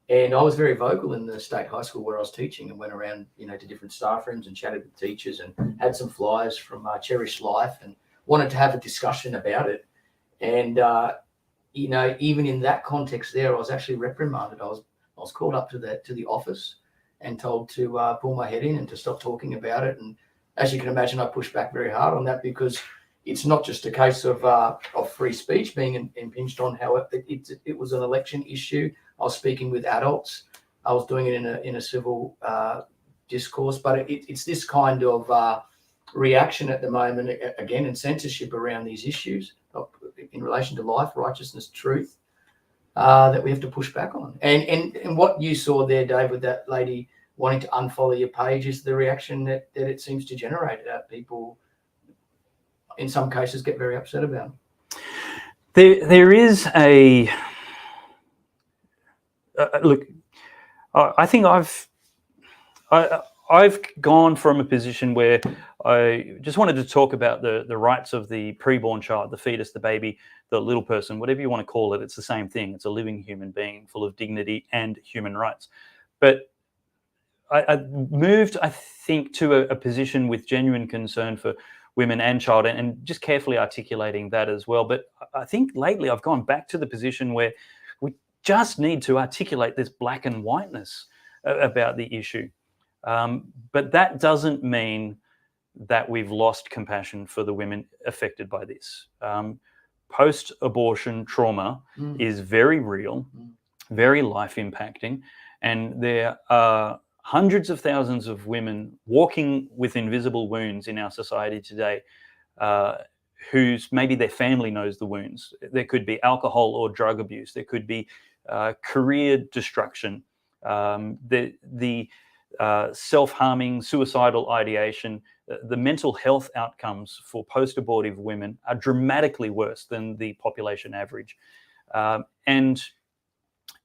And I was very vocal in the state high school where I was teaching and went around, to different staff rooms and chatted with teachers and had some flyers from Cherish Life and wanted to have a discussion about it. And, even in that context there, I was actually reprimanded. I was called up to the office and told to pull my head in and to stop talking about it. And as you can imagine, I pushed back very hard on that because it's not just a case of free speech being impinged on. However, it was an election issue. I was speaking with adults. I was doing it in a civil discourse, but it's this kind of reaction at the moment, again, and censorship around these issues in relation to life, righteousness, truth, that we have to push back on. And what you saw there, Dave, with that lady wanting to unfollow your page is the reaction that it seems to generate. People, in some cases, get very upset about. There is a look. I think I've gone from a position where I just wanted to talk about the rights of the preborn child, the fetus, the baby, the little person, whatever you want to call it. It's the same thing. It's a living human being full of dignity and human rights. But I moved, I think, to a position with genuine concern for women and child, and just carefully articulating that as well. But I think lately I've gone back to the position where we just need to articulate this black and whiteness about the issue. But that doesn't mean that we've lost compassion for the women affected by this. Post-abortion trauma is very real, very life-impacting, and there are hundreds of thousands of women walking with invisible wounds in our society today, whose maybe their family knows the wounds. There could be alcohol or drug abuse. There could be career destruction. The self-harming, suicidal ideation. The mental health outcomes for post-abortive women are dramatically worse than the population average. And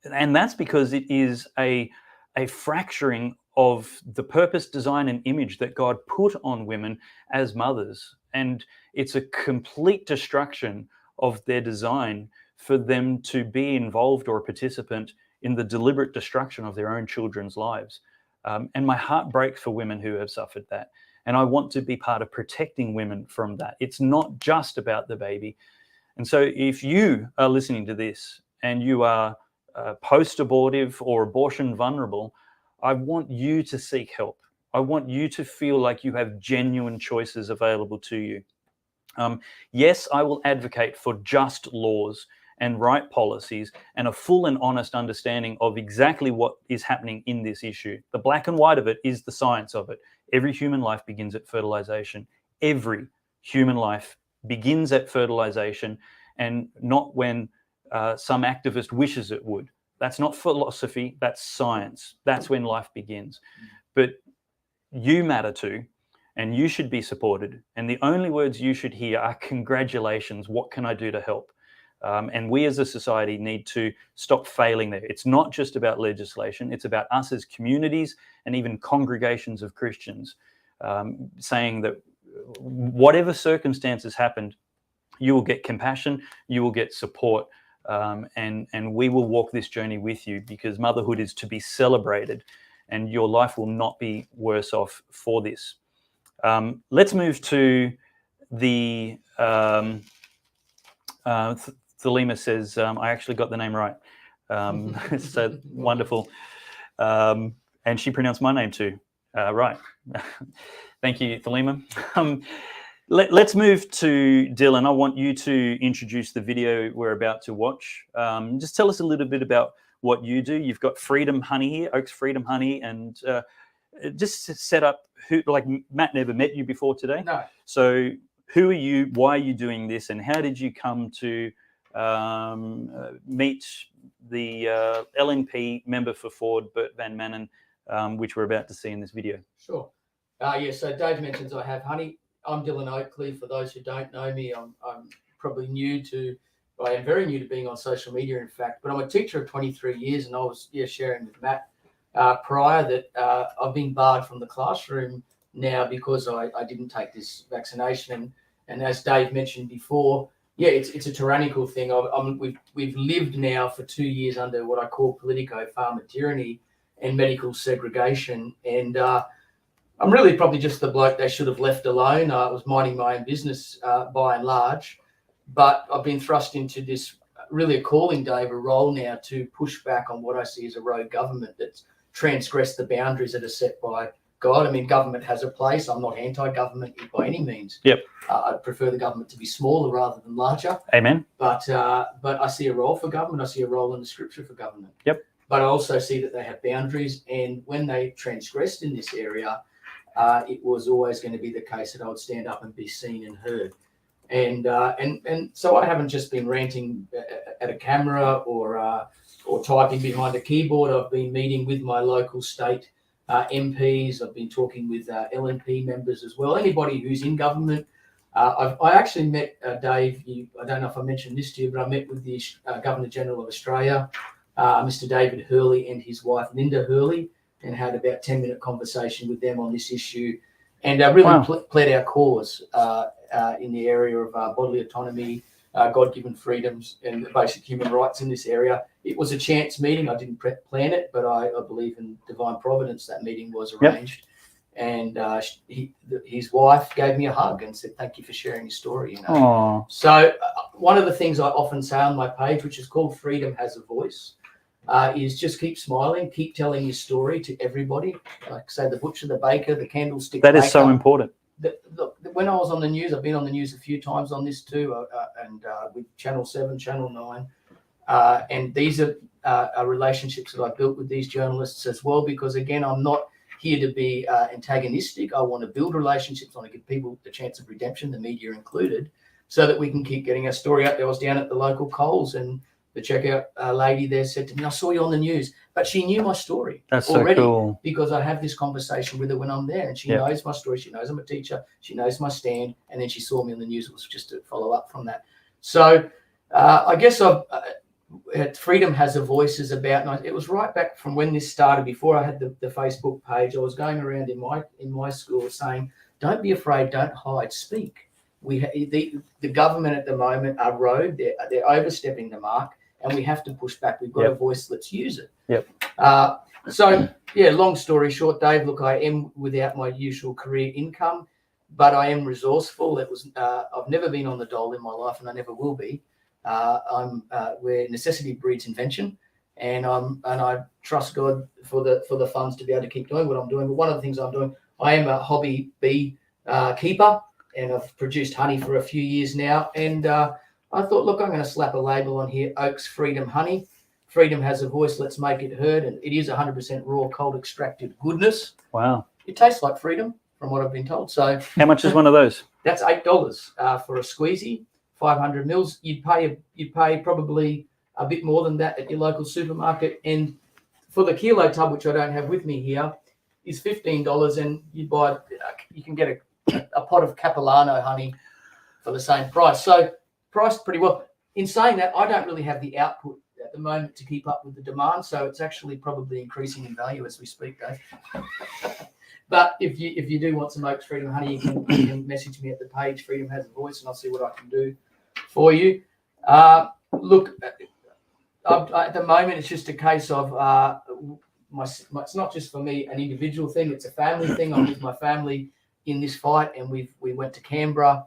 that's because it is a fracturing of the purpose, design, and image that God put on women as mothers. And it's a complete destruction of their design for them to be involved or a participant in the deliberate destruction of their own children's lives. And my heart breaks for women who have suffered that. And I want to be part of protecting women from that. It's not just about the baby. And so if you are listening to this and you are post-abortive or abortion vulnerable, I want you to seek help. I want you to feel like you have genuine choices available to you. Yes, I will advocate for just laws and right policies and a full and honest understanding of exactly what is happening in this issue. The black and white of it is the science of it. Every human life begins at fertilization. Every human life begins at fertilization, and not when some activist wishes it would. That's not philosophy, that's science. That's when life begins. But you matter too, and you should be supported. And the only words you should hear are congratulations, what can I do to help? And we as a society need to stop failing there. It's not just about legislation, it's about us as communities and even congregations of Christians saying that whatever circumstances happened, you will get compassion, you will get support, and we will walk this journey with you, because motherhood is to be celebrated and your life will not be worse off for this. Let's move to the Thelema says, I actually got the name right. So wonderful. And she pronounced my name too. Right. Thank you, Thelema. Let's move to Dylan. I want you to introduce the video we're about to watch. Just tell us a little bit about what you do. You've got Freedom Honey here, Oaks Freedom Honey, and just set up who, like Matt never met you before today. No. So who are you? Why are you doing this? And how did you come to meet the LNP member for Ford, Bert Van Manen, which we're about to see in this video? Sure. Yeah, so Dave mentions I have honey. I'm Dylan Oakley. For those who don't know me, I'm probably I am very new to being on social media, in fact, but I'm a teacher of 23 years, and I was sharing with Matt prior that I've been barred from the classroom now because I didn't take this vaccination. And as Dave mentioned before, it's a tyrannical thing. We've lived now for 2 years under what I call politico-pharma tyranny and medical segregation. And I'm really probably just the bloke they should have left alone. I was minding my own business by and large, but I've been thrust into this really a calling, Dave, a role now to push back on what I see as a rogue government that's transgressed the boundaries that are set by God. I mean, government has a place. I'm not anti-government by any means. Yep. I'd prefer the government to be smaller rather than larger. Amen. But I see a role for government. I see a role in the scripture for government. Yep. But I also see that they have boundaries, and when they transgressed in this area, it was always going to be the case that I would stand up and be seen and heard. And so I haven't just been ranting at a camera or typing behind a keyboard. I've been meeting with my local state MPs. I've been talking with LNP members as well. Anybody who's in government. I actually met Dave. I don't know if I mentioned this to you, but I met with the Governor General of Australia, Mr. David Hurley, and his wife Linda Hurley, and had about a 10-minute conversation with them on this issue, and really pled our cause in the area of bodily autonomy, God-given freedoms, and basic human rights in this area. It was a chance meeting. I didn't plan it, but I believe in divine providence. That meeting was arranged. Yep. And his wife gave me a hug and said, "Thank you for sharing your story." You know? Aww. So one of the things I often say on my page, which is called Freedom Has a Voice, is just keep smiling, keep telling your story to everybody. Like say the butcher, the baker, the candlestick That maker. is so important. Look, when I was on the news, I've been on the news a few times on this too, and with Channel 7, Channel 9. And these are relationships that I built with these journalists as well, because again, I'm not here to be antagonistic. I want to build relationships. I want to give people the chance of redemption, the media included, so that we can keep getting our story out there. I was down at the local Coles, and the checkout lady there said to me, I saw you on the news, but she knew my story That's already so cool. because I have this conversation with her when I'm there, and she knows my story. She knows I'm a teacher. She knows my stand. And then she saw me on the news. It was just to follow up from that. So I guess Freedom Has a Voice is about, and it was right back from when this started, before I had the Facebook page. I was going around in my school saying, don't be afraid, don't hide, speak. The government at the moment are rogue. They're overstepping the mark, and we have to push back. We've got a voice. Let's use it. So long story short, Dave, look, I am without my usual career income, but I am resourceful. I've never been on the dole in my life, and I never will be. Where necessity breeds invention, and I trust God for the funds to be able to keep doing what I'm doing. But one of the things I'm doing, I am a hobby bee keeper, and I've produced honey for a few years now. And I thought, look, I'm going to slap a label on here: Oaks Freedom Honey. Freedom has a voice. Let's make it heard. And it is 100% raw, cold extracted goodness. Wow! It tastes like freedom, from what I've been told. So, how much is one of those? That's $8 for a squeezy. 500 mils. You'd pay probably a bit more than that at your local supermarket. And for the kilo tub, which I don't have with me here, is $15, and you can get a pot of Capilano honey for the same price. So priced pretty well. In saying that, I don't really have the output at the moment to keep up with the demand, so it's actually probably increasing in value as we speak, Dave. But if you do want some Oaks Freedom honey, you can message me at the page. Freedom Has a Voice, and I'll see what I can do for you. Look, at the moment, it's just a case of it's not just for me an individual thing; it's a family thing. I'm with my family in this fight, and we went to Canberra,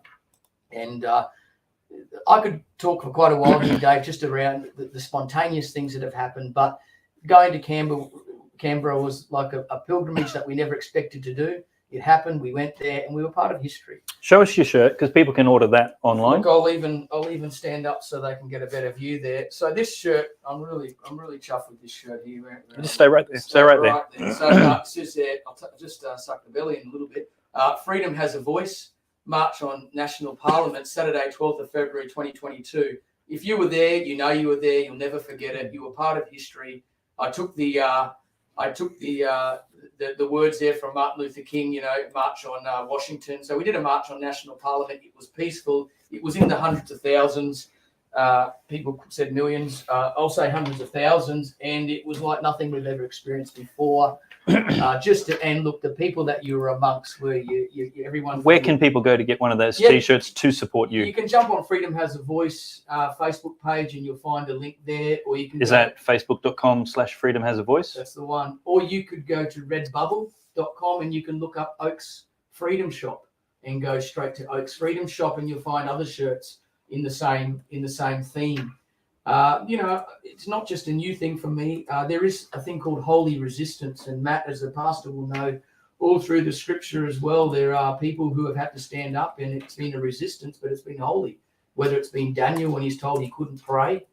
and I could talk for quite a while here, Dave, just around the spontaneous things that have happened. But going to Canberra was like a pilgrimage that we never expected to do. It happened. We went there, and we were part of history. Show us your shirt, because people can order that online. Look, I'll even stand up so they can get a better view there. So this shirt, I'm really chuffed with this shirt here. Just stay right there. Stay right there. So it says there. I'll just suck the belly in a little bit. Freedom Has a Voice. March on National Parliament, Saturday, 12th of February, 2022. If you were there, you know you were there. You'll never forget it. You were part of history. I took the words there from Martin Luther King, march on Washington. So we did a march on National Parliament. It was peaceful. It was in the hundreds of thousands. People said millions. I'll say hundreds of thousands. And it was like nothing we've ever experienced before. And look, the people that you were amongst were everyone. Where can people go to get one of those T-shirts to support you? You can jump on Freedom Has a Voice Facebook page, and you'll find a link there. Or you can. Is that facebook.com/Freedom Has a Voice? That's the one. Or you could go to redbubble.com, and you can look up Oaks Freedom Shop and go straight to Oaks Freedom Shop, and you'll find other shirts in the same theme. It's not just a new thing for me. There is a thing called holy resistance, and Matt, as a pastor, will know all through the scripture as well. There are people who have had to stand up, and it's been a resistance, but it's been holy. Whether it's been Daniel when he's told he couldn't pray,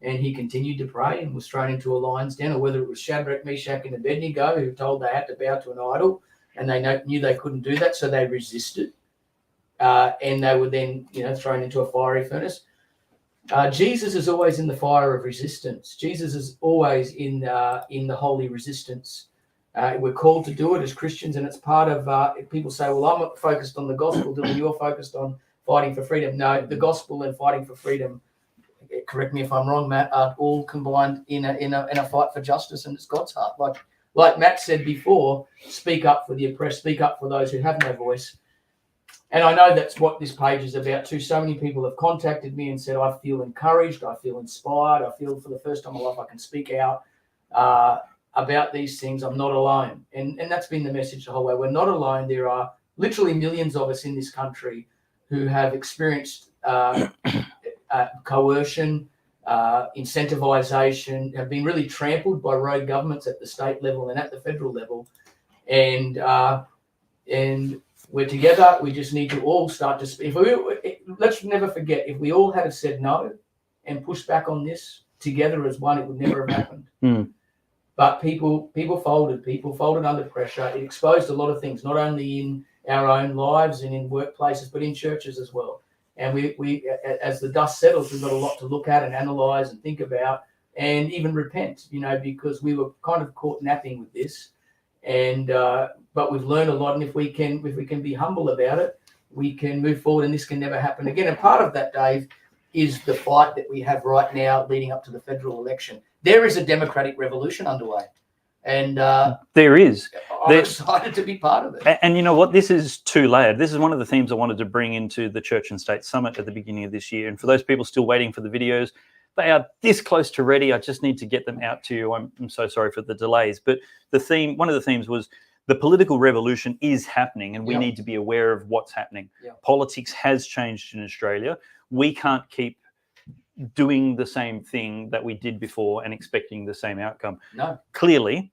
and he continued to pray and was thrown into a lion's den, or whether it was Shadrach, Meshach, and Abednego who told they had to bow to an idol, and they knew they couldn't do that, so they resisted, and they were then thrown into a fiery furnace. Jesus is always in the fire of resistance. Jesus is always in the holy resistance. We're called to do it as Christians, and it's part of. People say, "Well, I'm not focused on the gospel, Dylan. You're focused on fighting for freedom." No, the gospel and fighting for freedom. Correct me if I'm wrong, Matt. Are all combined in a fight for justice, and it's God's heart. Like Matt said before, speak up for the oppressed. Speak up for those who have no voice. And I know that's what this page is about too. So many people have contacted me and said, I feel encouraged, I feel inspired, I feel for the first time in my life I can speak out about these things. I'm not alone. And that's been the message the whole way. We're not alone. There are literally millions of us in this country who have experienced coercion, incentivization, have been really trampled by rogue governments at the state level and at the federal level. And we're together. We just need to all start to speak. Let's never forget, if we all had said no and pushed back on this together as one, it would never have happened. But people folded. People folded under pressure. It exposed a lot of things, not only in our own lives and in workplaces, but in churches as well. And we as the dust settles, we've got a lot to look at and analyze and think about, and even repent, because we were kind of caught napping with this. And but we've learned a lot, and if we can be humble about it, we can move forward, and this can never happen again. And part of that, Dave, is the fight that we have right now leading up to the federal election. There is a democratic revolution underway, and there is. I'm excited to be part of it. And you know what? This is two-layered. This is one of the themes I wanted to bring into the Church and State Summit at the beginning of this year. And for those people still waiting for the videos, they are this close to ready. I just need to get them out to you. I'm so sorry for the delays. But one of the themes was the political revolution is happening, and we need to be aware of what's happening. Politics has changed in Australia. We can't keep doing the same thing that we did before and expecting the same outcome. No. Clearly,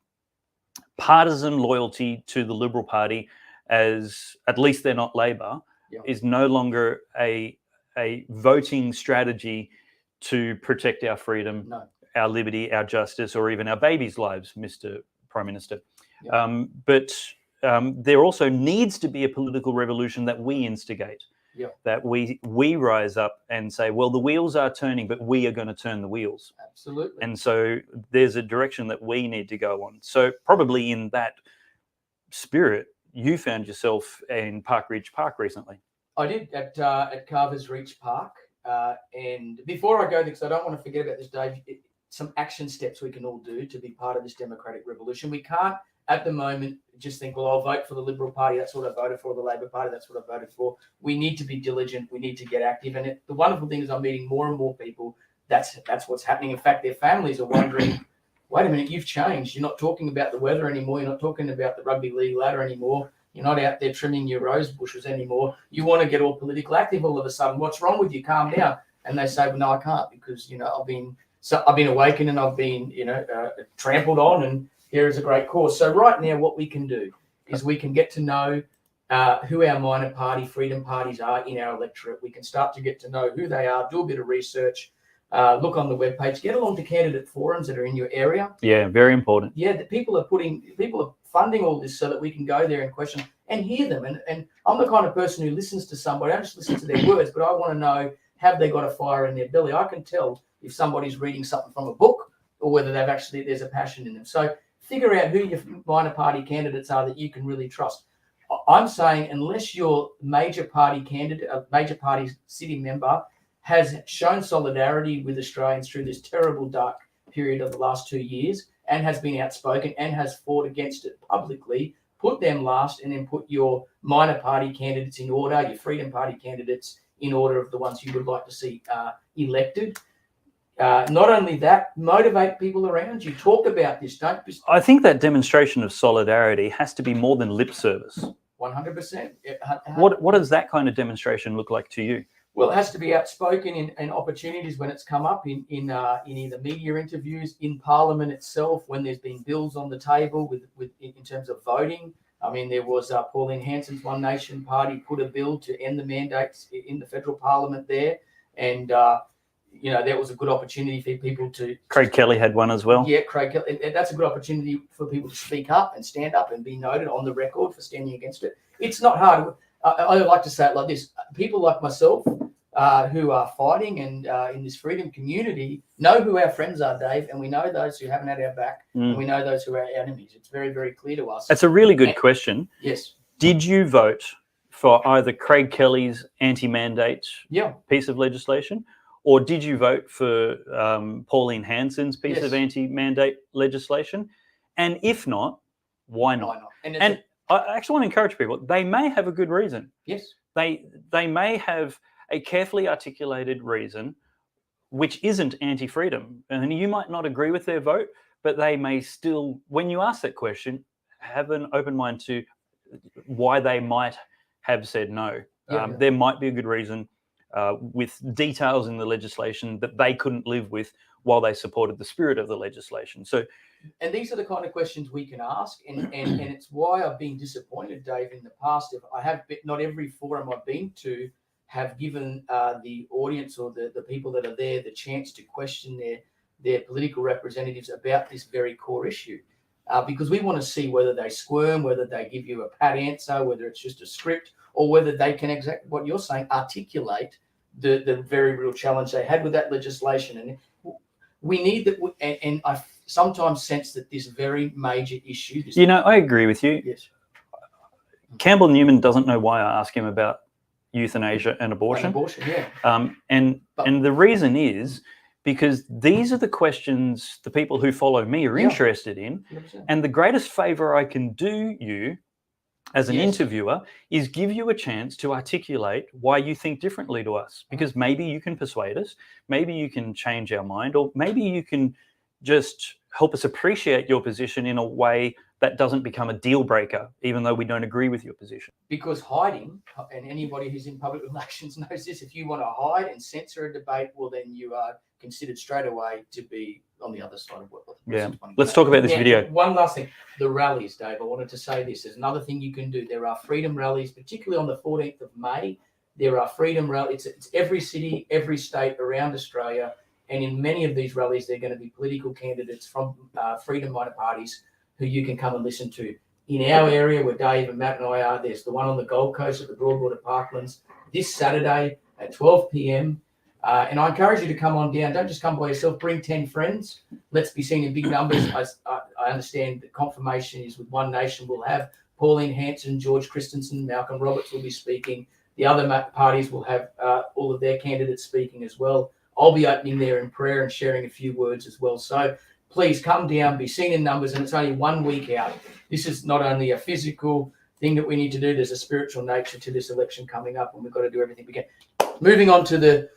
partisan loyalty to the Liberal Party, as at least they're not Labor, is no longer a voting strategy to protect our freedom, our liberty, our justice, or even our babies' lives, Mr. Prime Minister. But there also needs to be a political revolution that we instigate, that we rise up and say, well, the wheels are turning, but we are going to turn the wheels. Absolutely. And so there's a direction that we need to go on. So probably in that spirit, you found yourself in Park Ridge Park recently. I did at Carver's Reach Park. And before I go there, because I don't want to forget about this, Dave, some action steps we can all do to be part of this democratic revolution. We can't, at the moment, just think, well, I'll vote for the Liberal Party. That's what I voted for. The Labor Party. That's what I voted for. We need to be diligent. We need to get active. And the wonderful thing is I'm meeting more and more people. That's what's happening. In fact, their families are wondering, wait a minute, you've changed. You're not talking about the weather anymore. You're not talking about the rugby league ladder anymore. You're not out there trimming your rose bushes anymore. You want to get all political active all of a sudden. What's wrong with you? Calm down. And they say, well, no, I can't, because, I've been awakened, and I've been, trampled on, and here is a great cause. So right now, what we can do is we can get to know who our minor party, freedom parties are in our electorate. We can start to get to know who they are, do a bit of research, look on the webpage, get along to candidate forums that are in your area. Yeah, very important. Yeah, people are funding all this so that we can go there and question and hear them. And I'm the kind of person who listens to somebody. I don't just listen to their words, but I want to know, have they got a fire in their belly? I can tell if somebody's reading something from a book or whether there's a passion in them. So figure out who your minor party candidates are that you can really trust. I'm saying unless your major party candidate, a major party sitting member has shown solidarity with Australians through this terrible dark period of the last 2 years and has been outspoken and has fought against it publicly, put them last, and then put your minor party candidates in order, your freedom party candidates in order of the ones you would like to see elected. Not only that, motivate people around you. Talk about this. I think that demonstration of solidarity has to be more than lip service. 100%. What does that kind of demonstration look like to you? Well, it has to be outspoken in opportunities when it's come up in either media interviews, in Parliament itself, when there's been bills on the table with in terms of voting. I mean, there was Pauline Hanson's One Nation Party put a bill to end the mandates in the federal Parliament there, and that was a good opportunity for people to. Craig Kelly had one as well. Yeah, Craig Kelly. That's a good opportunity for people to speak up and stand up and be noted on the record for standing against it. It's not hard. I like to say it like this: people like myself who are fighting and in this freedom community know who our friends are, Dave, and we know those who haven't had our back, and we know those who are our enemies. It's very, very clear to us. That's a really good question. Yes. Did you vote for either Craig Kelly's anti-mandate piece of legislation, or did you vote for Pauline Hanson's piece of anti-mandate legislation? And if not, why not? Why not? And I actually want to encourage people. They may have a good reason. Yes. They may have a carefully articulated reason which isn't anti-freedom. And you might not agree with their vote, but they may still, when you ask that question, have an open mind to why they might have said no. There might be a good reason with details in the legislation that they couldn't live with while they supported the spirit of the legislation. And these are the kind of questions we can ask, and it's why I've been disappointed, Dave, in the past. If I have not every forum I've been to have given the audience or the people that are there the chance to question their political representatives about this very core issue, because we want to see whether they squirm, whether they give you a pat answer, whether it's just a script, or whether they can, exactly what you're saying, articulate the very real challenge they had with that legislation. And we need that. And I sometimes sense that this very major issue. You know, I agree with you. Yes. Campbell Newman doesn't know why I ask him about euthanasia and abortion. Yeah. And the reason is because these are the questions the people who follow me are interested in. 100%. And the greatest favor I can do you as an interviewer is give you a chance to articulate why you think differently to us, because maybe you can persuade us, maybe you can change our mind, or maybe you can just help us appreciate your position in a way that doesn't become a deal breaker, even though we don't agree with your position. Because hiding, and anybody who's in public relations knows this, if you want to hide and censor a debate, well, then you are considered straight away to be on the other side of what. Let's talk about this video. One last thing, the rallies, Dave. I wanted to say this. There's another thing you can do. There are freedom rallies, particularly on the 14th of May. There are freedom rallies. It's every city, every state around Australia. And in many of these rallies, they're going to be political candidates from freedom-minded parties who you can come and listen to. In our area where Dave and Matt and I are, there's the one on the Gold Coast at the Broadwater Parklands this Saturday at 12 p.m. And I encourage you to come on down. Don't just come by yourself. Bring 10 friends. Let's be seen in big numbers. I understand that confirmation is with One Nation. We'll have Pauline Hanson, George Christensen, Malcolm Roberts will be speaking. The other parties will have all of their candidates speaking as well. I'll be opening there in prayer and sharing a few words as well. So please come down, be seen in numbers, and it's only 1 week out. This is not only a physical thing that we need to do, there's a spiritual nature to this election coming up, and we've got to do everything we can. Moving on to the,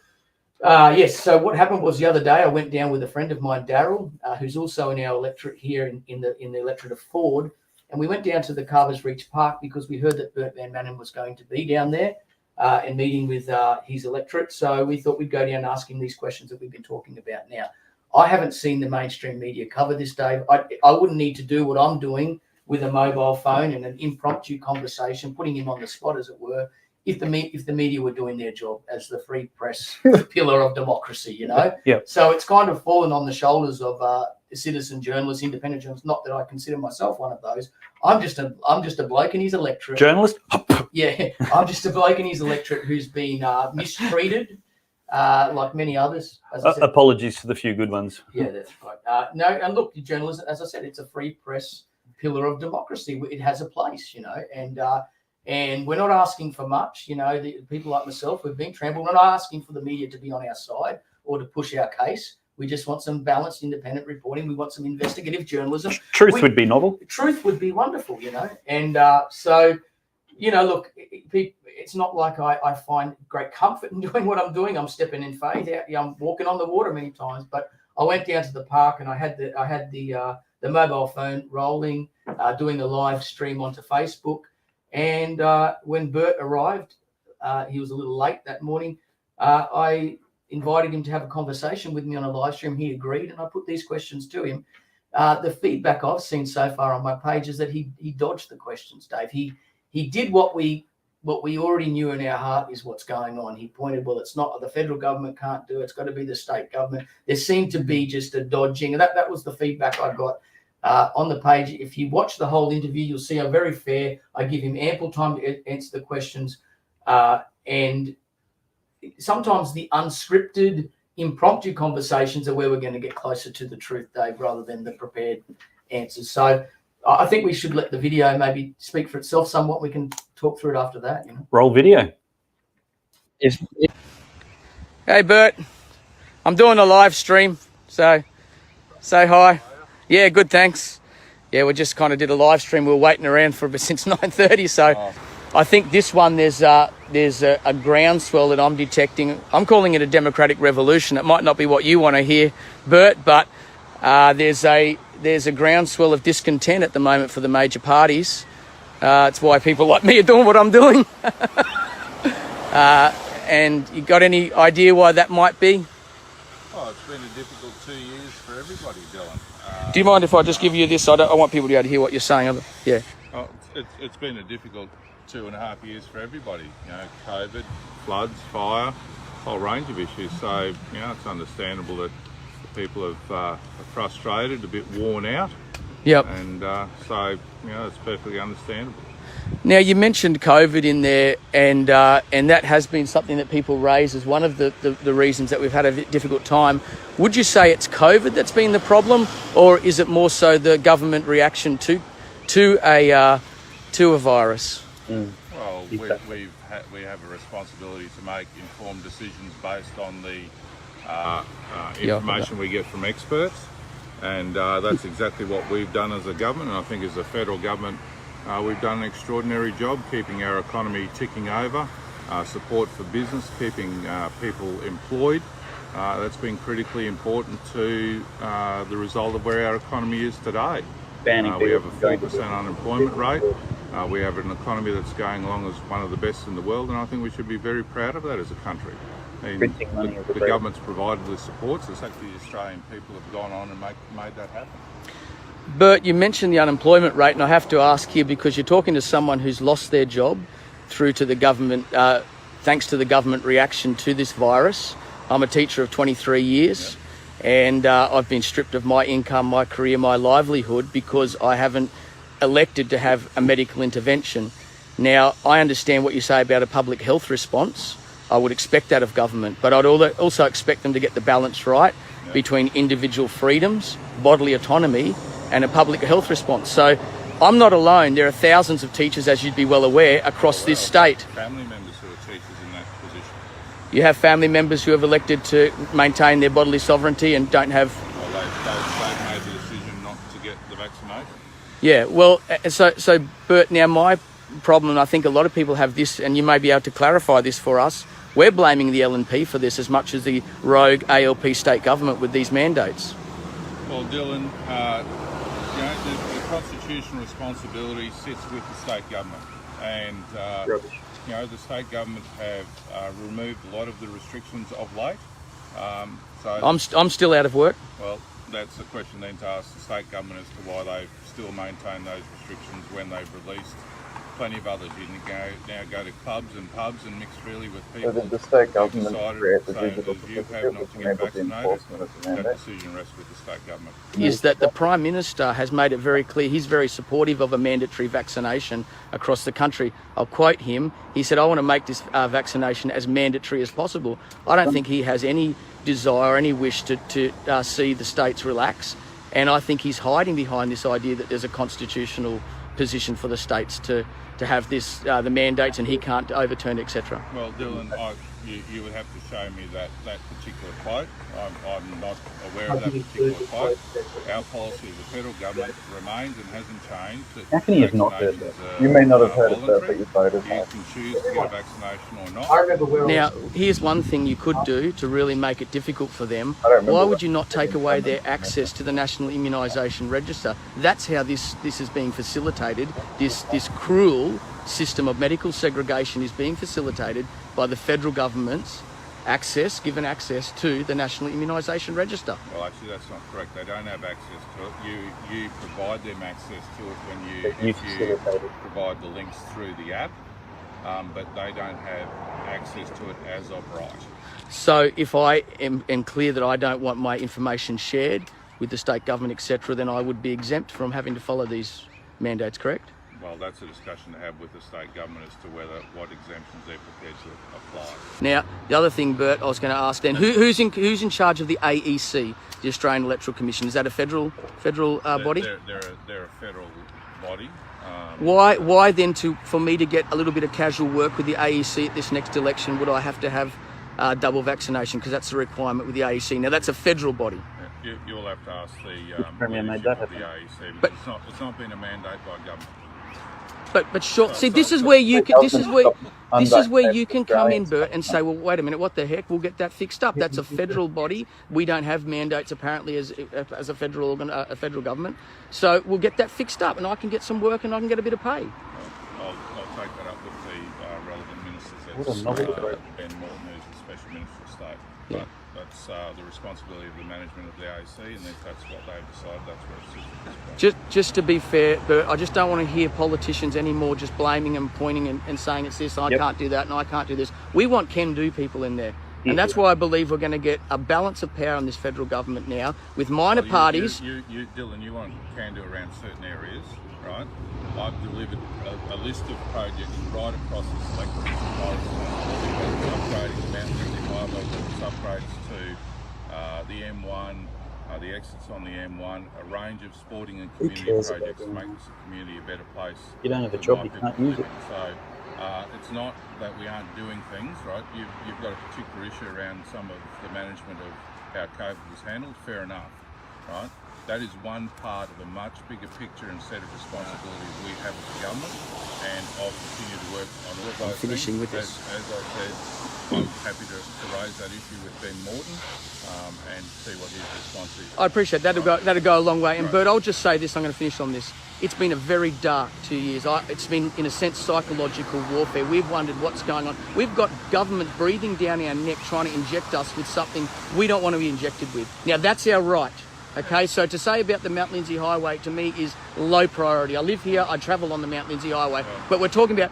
so what happened was the other day I went down with a friend of mine, Daryl, who's also in our electorate here in the electorate of Ford, and we went down to the Carver's Reach Park because we heard that Bert Van Manen was going to be down there and meeting with his electorate. So we thought we'd go down and ask him these questions that we've been talking about now. I haven't seen the mainstream media cover this, Dave. I wouldn't need to do what I'm doing with a mobile phone and an impromptu conversation, putting him on the spot, as it were, if the media were doing their job as the free press pillar of democracy, you know? Yeah. So it's kind of fallen on the shoulders of citizen journalists, independent journalists. Not that I consider myself one of those. I'm just a bloke in his electorate. Journalist? Yeah, I'm just a bloke in his electorate who's been mistreated. Like many others. As I said. Apologies to the few good ones. Yeah, that's right. No, and look, journalism, as I said, it's a free press pillar of democracy. It has a place, you know, and we're not asking for much. You know, the people like myself, we've been trampled. We're not asking for the media to be on our side or to push our case. We just want some balanced, independent reporting. We want some investigative journalism. Truth would be novel. Truth would be wonderful, you know, and so. You know, look, it's not like I find great comfort in doing what I'm doing. I'm stepping in faith. I'm walking on the water many times, but I went down to the park and I had the mobile phone rolling, doing a live stream onto Facebook. And when Bert arrived, he was a little late that morning. I invited him to have a conversation with me on a live stream. He agreed, and I put these questions to him. The feedback I've seen so far on my page is that he dodged the questions, Dave. He did what we already knew in our heart is what's going on. He pointed, well, it's not the federal government can't do it. It's got to be the state government. There seemed to be just a dodging. And that was the feedback I got on the page. If you watch the whole interview, you'll see I'm very fair. I give him ample time to answer the questions. And sometimes the unscripted, impromptu conversations are where we're going to get closer to the truth, Dave, rather than the prepared answers. So I think we should let the video maybe speak for itself somewhat. We can talk through it after that. You know? Roll video. Hey, Bert. I'm doing a live stream, so say hi. Yeah, good, thanks. Yeah, we just kind of did a live stream. We were waiting around for since 9:30, so I think this one there's a groundswell that I'm detecting. I'm calling it a democratic revolution. It might not be what you want to hear, Bert, but there's a groundswell of discontent at the moment for the major parties. It's why people like me are doing what I'm doing. And you got any idea why that might be? Oh, it's been a difficult 2 years for everybody, Dylan. Do you mind if I just give you this? I want people to be able to hear what you're saying. Yeah. Oh, it's been a difficult 2.5 years for everybody. You know, COVID, floods, fire, a whole range of issues. So, you know, it's understandable that people are frustrated, a bit worn out. Yep. And so, it's perfectly understandable. Now, you mentioned COVID in there, and that has been something that people raise as one of the reasons that we've had a difficult time. Would you say it's COVID that's been the problem, or is it more so the government reaction to a virus? Well, we have a responsibility to make informed decisions based on the information we get from experts, and that's exactly what we've done as a government. And I think as a federal government, we've done an extraordinary job keeping our economy ticking over, support for business, keeping people employed. That's been critically important to the result of where our economy is today. We have a 4% unemployment rate. We have an economy that's going along as one of the best in the world, and I think we should be very proud of that as a country. The government's provided the supports. It's actually the Australian people have gone on and made that happen. Bert, you mentioned the unemployment rate, and I have to ask here because you're talking to someone who's lost their job through to the government, thanks to the government reaction to this virus. I'm a teacher of 23 years, and I've been stripped of my income, my career, my livelihood because I haven't elected to have a medical intervention. Now, I understand what you say about a public health response. I would expect that of government, but I'd also expect them to get the balance right between individual freedoms, bodily autonomy, and a public health response. So I'm not alone. There are thousands of teachers, as you'd be well aware, across this state. Family members who are teachers in that position. You have family members who have elected to maintain their bodily sovereignty and don't have... Well, they've made the decision not to get the vaccination. Yeah, well, so Bert, now my problem, and I think a lot of people have this, and you may be able to clarify this for us, we're blaming the LNP for this as much as the rogue ALP state government with these mandates. Well, Dylan, the constitutional responsibility sits with the state government, and the state government have removed a lot of the restrictions of late. So I'm still out of work. Well, that's a question then to ask the state government as to why they've still maintained those restrictions when they've released plenty of others. You can now go to clubs and mix freely with people. The state government created the digital certificate which enabled the enforcement of the mandate. That decision rests with the state government. Is that the Prime Minister has made it very clear he's very supportive of a mandatory vaccination across the country. I'll quote him. He said, I want to make this vaccination as mandatory as possible. I don't think he has any desire, any wish to see the states relax. And I think he's hiding behind this idea that there's a constitutional position for the states to have this, the mandates, and he can't overturn, etc. Well, Dylan, you would have to show me that particular quote. I'm not aware of that particular quote. Our policy as a federal government remains and hasn't changed. How can you have not heard that? You may not have heard it, but you voted. You can choose to get a vaccination or not. Now, here's one thing you could do to really make it difficult for them. Why would you not take away their access to the National Immunisation Register? That's how this is being facilitated. This cruel system of medical segregation is being facilitated by the federal government's given access to the National Immunisation Register. Well, actually, that's not correct. They don't have access to it. You provide them access to it when you provide the links through the app, but they don't have access to it as of right. So if I am clear that I don't want my information shared with the state government, etc., then I would be exempt from having to follow these mandates, correct? Well, that's a discussion to have with the state government as to what exemptions they're prepared to apply. Now, the other thing, Bert, I was going to ask then, who's in charge of the AEC, the Australian Electoral Commission? Is that a federal body? They're a federal body. Why then, for me to get a little bit of casual work with the AEC at this next election, would I have to have double vaccination? Because that's a requirement with the AEC. Now, that's a federal body. You'll have to ask the leadership of the AEC, but it's not been a mandate by government. But sure. See, this is where you can. This is where you can come in, Bert, and say, well, wait a minute, what the heck? We'll get that fixed up. That's a federal body. We don't have mandates apparently as a federal government. So we'll get that fixed up, and I can get some work, and I can get a bit of pay. I'll take that up with the relevant ministers. That's Ben Morton, who's the Special Minister of State. Yeah. That's the responsibility of the management of the AEC, and if that's what they've decided, that's where it sits at this point. Just to be fair, Bert, I just don't want to hear politicians anymore just blaming and pointing and saying it's this, I can't do that, and I can't do this. We want can-do people in there. And that's why I believe we're going to get a balance of power in this federal government now, with minor parties. Dylan, you want can-do around certain areas, right? I've delivered a list of projects right across the spectrum. Upgrading the Mount Lindley Highway, upgrades to the M1, the exits on the M1, a range of sporting and community projects to make this community a better place. You don't have a job, you can't use it. So it's not that we aren't doing things, right? You've got a particular issue around some of the management of how COVID was handled, fair enough, right? That is one part of a much bigger picture and set of responsibilities we have as a government, and I'll continue to work on all of those finishing things. with this. As I said, I'm happy to raise that issue with Ben Morton and see what his response is. I appreciate that. That'll go a long way. And Bert, I'll just say this, I'm going to finish on this. It's been a very dark 2 years. It's been, in a sense, psychological warfare. We've wondered what's going on. We've got government breathing down our neck, trying to inject us with something we don't want to be injected with. Now, that's our right. Okay, so to say about the Mount Lindley Highway, to me, is low priority. I live here, I travel on the Mount Lindley Highway, but we're talking about,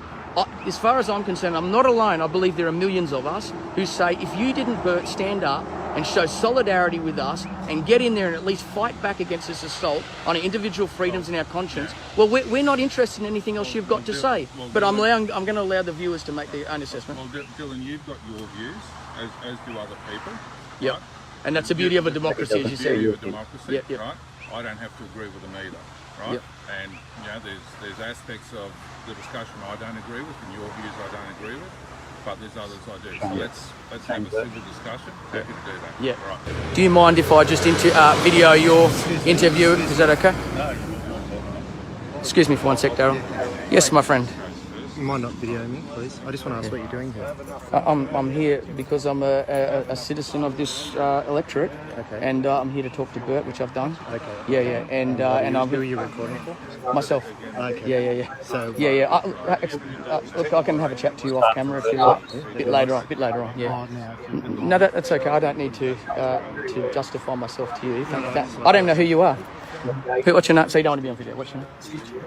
as far as I'm concerned, I'm not alone. I believe there are millions of us who say, if you didn't, Bert, stand up and show solidarity with us and get in there and at least fight back against this assault on our individual freedoms and our conscience, well, we're not interested in anything else you've got to say. But I'm going to allow the viewers to make their own assessment. Well, Dylan, you've got your views, as do other people. Yep. Right? And that's the beauty of a democracy, as you said. Beauty of a democracy, Yep. right? I don't have to agree with them either, right? Yep. And there's aspects of the discussion I don't agree with, and your views I don't agree with, but there's others I do. So let's have a civil discussion. Happy to do that. Yeah. Right. Do you mind if I just video your interview? Is that okay? Excuse me for one sec, Darryl. Yes, my friend. You might not video me, please. I just want to ask what you're doing here. I'm here because I'm a citizen of this electorate, Okay. and I'm here to talk to Bert, which I've done. Okay. Yeah, and I'm Who are you recording for? myself. Okay. Yeah. So, Look, I can have a chat to you off camera if you like. A bit later on. Yeah. No, that's okay. I don't need to justify myself to you. I don't even know who you are. What's your name? So you don't want to be on video. What's your name?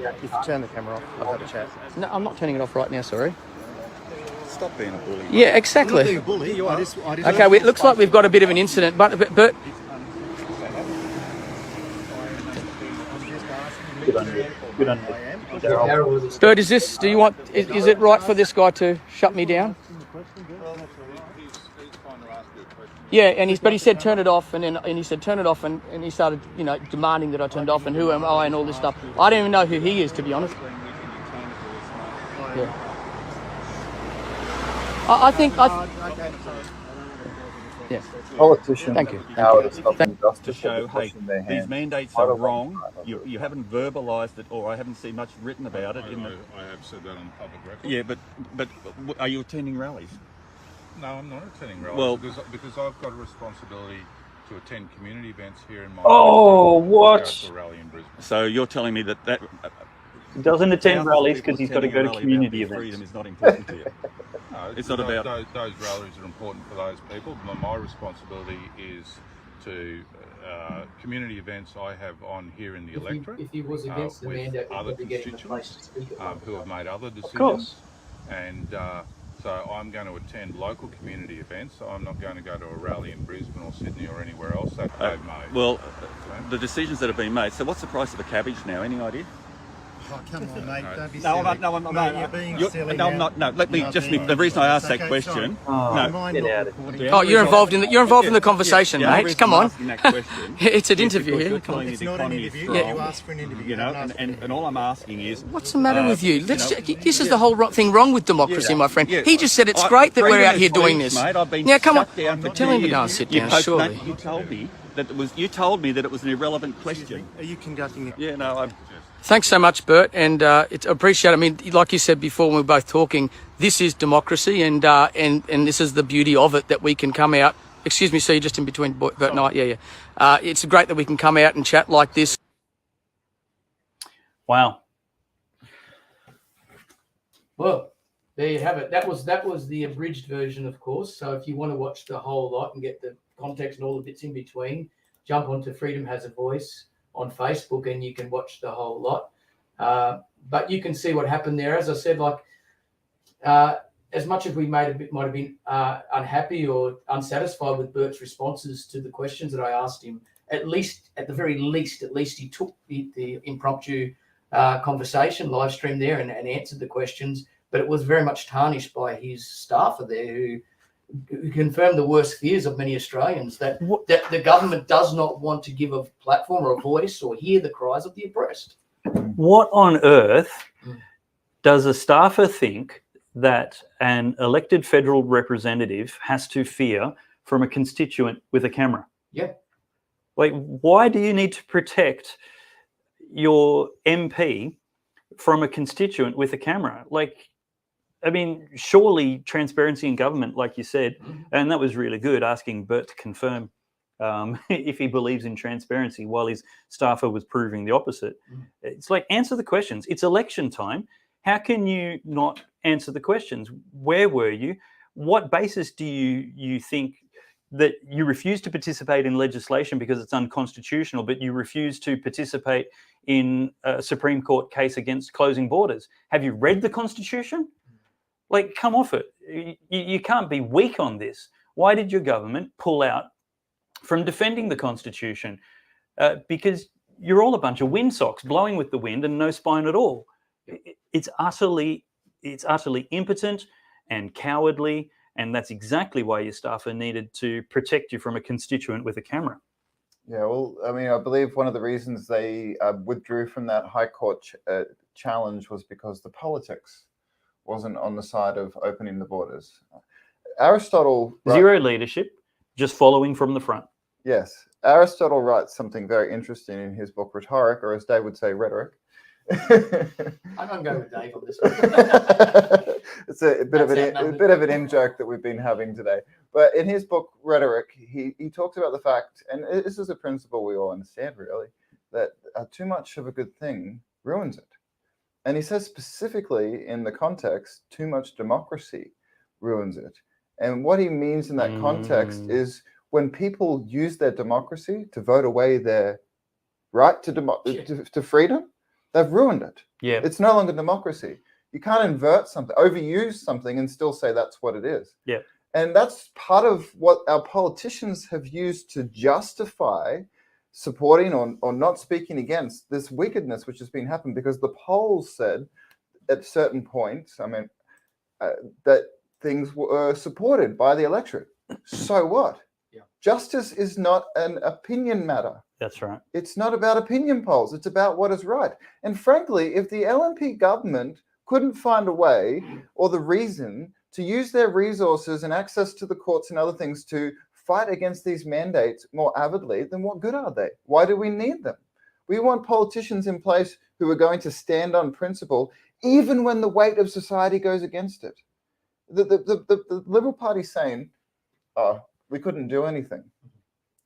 if you turn the camera off, I'll have a chat. No, I'm not turning it off right now. Sorry. Stop being a bully. Yeah, exactly. I'm not being a bully. You are. Okay, it looks like we've got a bit of an incident, but Good on you. Good on you. Bert, is it right for this guy to shut me down? Yeah, but he said turn it off, and he said turn it off, and he started, demanding that I turned off, and who am I, and all this stuff. I don't even know who he is, to be honest. Yeah. I think. Yeah. Politicians Thank you. have the power to stop To injustice show, by hey, pushing their these hand. mandates I are don't wrong. want to. You haven't verbalised it, or I haven't seen much written about it. I have said that on public record. Yeah, but are you attending rallies? No, I'm not attending rallies. Well- because I've got a responsibility to attend community events here in my what? to rally in Brisbane. So you're telling me that He doesn't attend thousands of rallies people because he's got to attending go a to rally community about events. freedom is not important to you. No, It's not about- those rallies are important for those people. My responsibility is to community events I have on here in the electorate. If he was against the with mandate, he other would be getting a place to constituents speak at. who have made other decisions. course. And so I'm going to attend local community events. I'm not going to go to a rally in Brisbane or Sydney or anywhere else that they've made. Well, the decisions that have been made. So what's the price of a cabbage now? Any idea? Oh, come on, mate. Don't be No, silly. I'm not. No, I'm not. Mate, No, you're being you're- silly no, I'm now. not. No, let me You're just. being- The reason I asked It's that okay, question. sorry. No. Mind Get not out of recording. Oh, you're involved in the conversation, Yeah, the mate. reason Come I'm on. asking that question It's an is interview because here. you're telling me It's the not an economy is interview. strong, You asked for an interview. You know, Don't ask and all I'm asking is, What's the matter with you? This you is the whole thing wrong with democracy, my friend. Yeah. He just said it's great that we're freedom out here of doing speech, this. Mate, I've been Now, come on. shut down for Tell him to 2 go and years. sit You down, post- surely. You told me that it was. You told me that it was an irrelevant question. Are you conducting it? Yeah, no, I'm. Thanks so much, Bert, and it's appreciate. I mean, like you said before, when we were both talking, this is democracy, and this is the beauty of it, that we can come out. Excuse me, so you're just in between Bert and I. Yeah. It's great that we can come out and chat like this. Wow. Well, there you have it. That was the abridged version, of course. So if you want to watch the whole lot and get the context and all the bits in between, jump onto Freedom Has a Voice on Facebook and you can watch the whole lot. But you can see what happened there. As I said, as much as we might have been unhappy or unsatisfied with Bert's responses to the questions that I asked him, at the very least, he took the impromptu conversation live stream there and answered the questions. But it was very much tarnished by his staffer there, who confirmed the worst fears of many Australians, that the government does not want to give a platform or a voice or hear the cries of the oppressed. What on earth does a staffer think that an elected federal representative has to fear from a constituent with a camera? Yeah. Like, why do you need to protect your MP from a constituent with a camera? Like, I mean, surely transparency in government, like you said, and that was really good, asking Bert to confirm if he believes in transparency while his staffer was proving the opposite. It's like, answer the questions. It's election time. How can you not answer the questions? Where were you? What basis do you think that you refuse to participate in legislation because it's unconstitutional, but you refuse to participate in a Supreme Court case against closing borders? Have you read the Constitution? Like, come off it. You can't be weak on this. Why did your government pull out from defending the Constitution? Because you're all a bunch of windsocks blowing with the wind and no spine at all. It's utterly impotent and cowardly, and that's exactly why your staffer needed to protect you from a constituent with a camera. Yeah, well, I mean, I believe one of the reasons they withdrew from that High Court challenge was because the politics wasn't on the side of opening the borders. Aristotle... Zero leadership, just following from the front. Yes. Aristotle writes something very interesting in his book Rhetoric, or as Dave would say, rhetoric. I'm going to go with Dave on this one. It's a bit of an in-joke that we've been having today. But in his book Rhetoric, he talks about the fact, and this is a principle we all understand really, that too much of a good thing ruins it. And he says specifically in the context, too much democracy ruins it. And what he means in that context is when people use their democracy to vote away their right to freedom, they've ruined it. Yeah. It's no longer democracy. You can't invert something, overuse something and still say that's what it is. Yeah. And that's part of what our politicians have used to justify supporting or not speaking against this wickedness which has been happening, because the polls said at certain points, I mean, that things were supported by the electorate. So what? Yeah. Justice is not an opinion matter. That's right. It's not about opinion polls. It's about what is right. And frankly, if the LNP government couldn't find a way or the reason to use their resources and access to the courts and other things to fight against these mandates more avidly, then what good are they? Why do we need them? We want politicians in place who are going to stand on principle, even when the weight of society goes against it. The Liberal Party saying, oh, we couldn't do anything.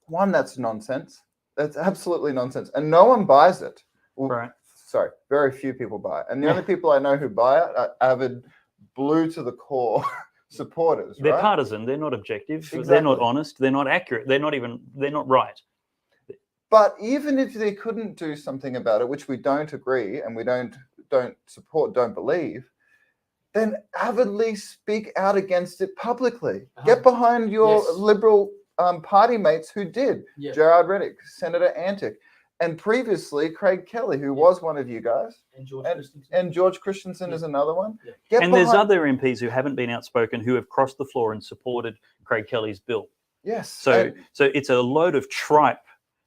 One, that's nonsense. That's absolutely nonsense. And no one buys it. Well, right. Sorry, very few people buy it. And the only people I know who buy it are avid, blue to the core supporters. They're right? partisan. They're not objective. Exactly. They're not honest. They're not accurate. They're not right. But even if they couldn't do something about it, which we don't agree and we don't support, don't believe, then avidly speak out against it publicly. Get behind your Liberal party mates who did. Yeah. Gerard Rennick, Senator Antic, and previously Craig Kelly, who was one of you guys. And George Christensen is another one. Yeah. And there's other MPs who haven't been outspoken who have crossed the floor and supported Craig Kelly's bill. Yes. So it's a load of tripe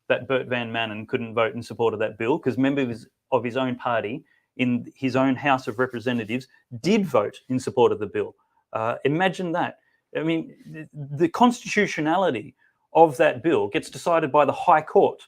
that Bert Van Manen couldn't vote in support of that bill, because members of his own party in his own House of Representatives did vote in support of the bill. Imagine that. I mean, the constitutionality of that bill gets decided by the High Court.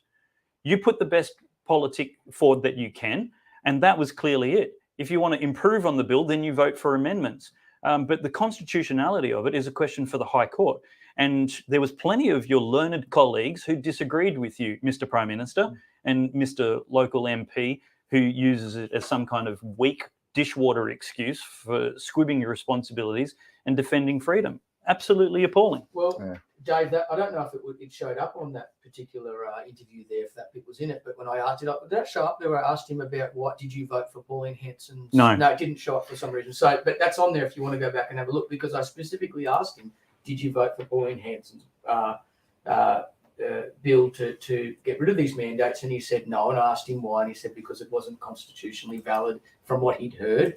You put the best politic forward that you can, and that was clearly it. If you want to improve on the bill, then you vote for amendments. But the constitutionality of it is a question for the High Court. And there was plenty of your learned colleagues who disagreed with you, Mr. Prime Minister, and Mr. Local MP, who uses it as some kind of weak dishwater excuse for squibbing your responsibilities and defending freedom. absolutely appalling. Well, Dave, I don't know if it showed up on that particular interview there, if that bit was in it, but when I asked it, did that show up there? I asked him about what did you vote for Pauline Hanson's? No, it didn't show up for some reason. So, but that's on there if you want to go back and have a look, because I specifically asked him, did you vote for Pauline Hanson's bill to get rid of these mandates? And he said no. And I asked him why, and he said because it wasn't constitutionally valid from what he'd heard.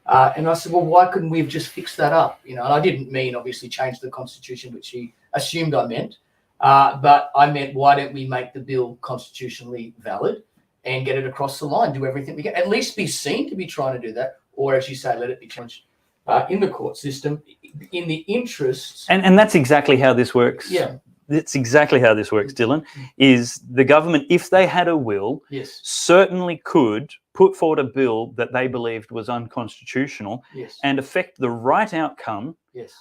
And I said, well, why couldn't we have just fixed that up? And I didn't mean obviously change the constitution, which he assumed I meant, but I meant, why don't we make the bill constitutionally valid and get it across the line, do everything we can, at least be seen to be trying to do that, or as you say, let it be challenged in the court system in the interests. And that's exactly how this works. Yeah. That's exactly how this works, Dylan, is the government, if they had a will, certainly could put forward a bill that they believed was unconstitutional and affect the right outcome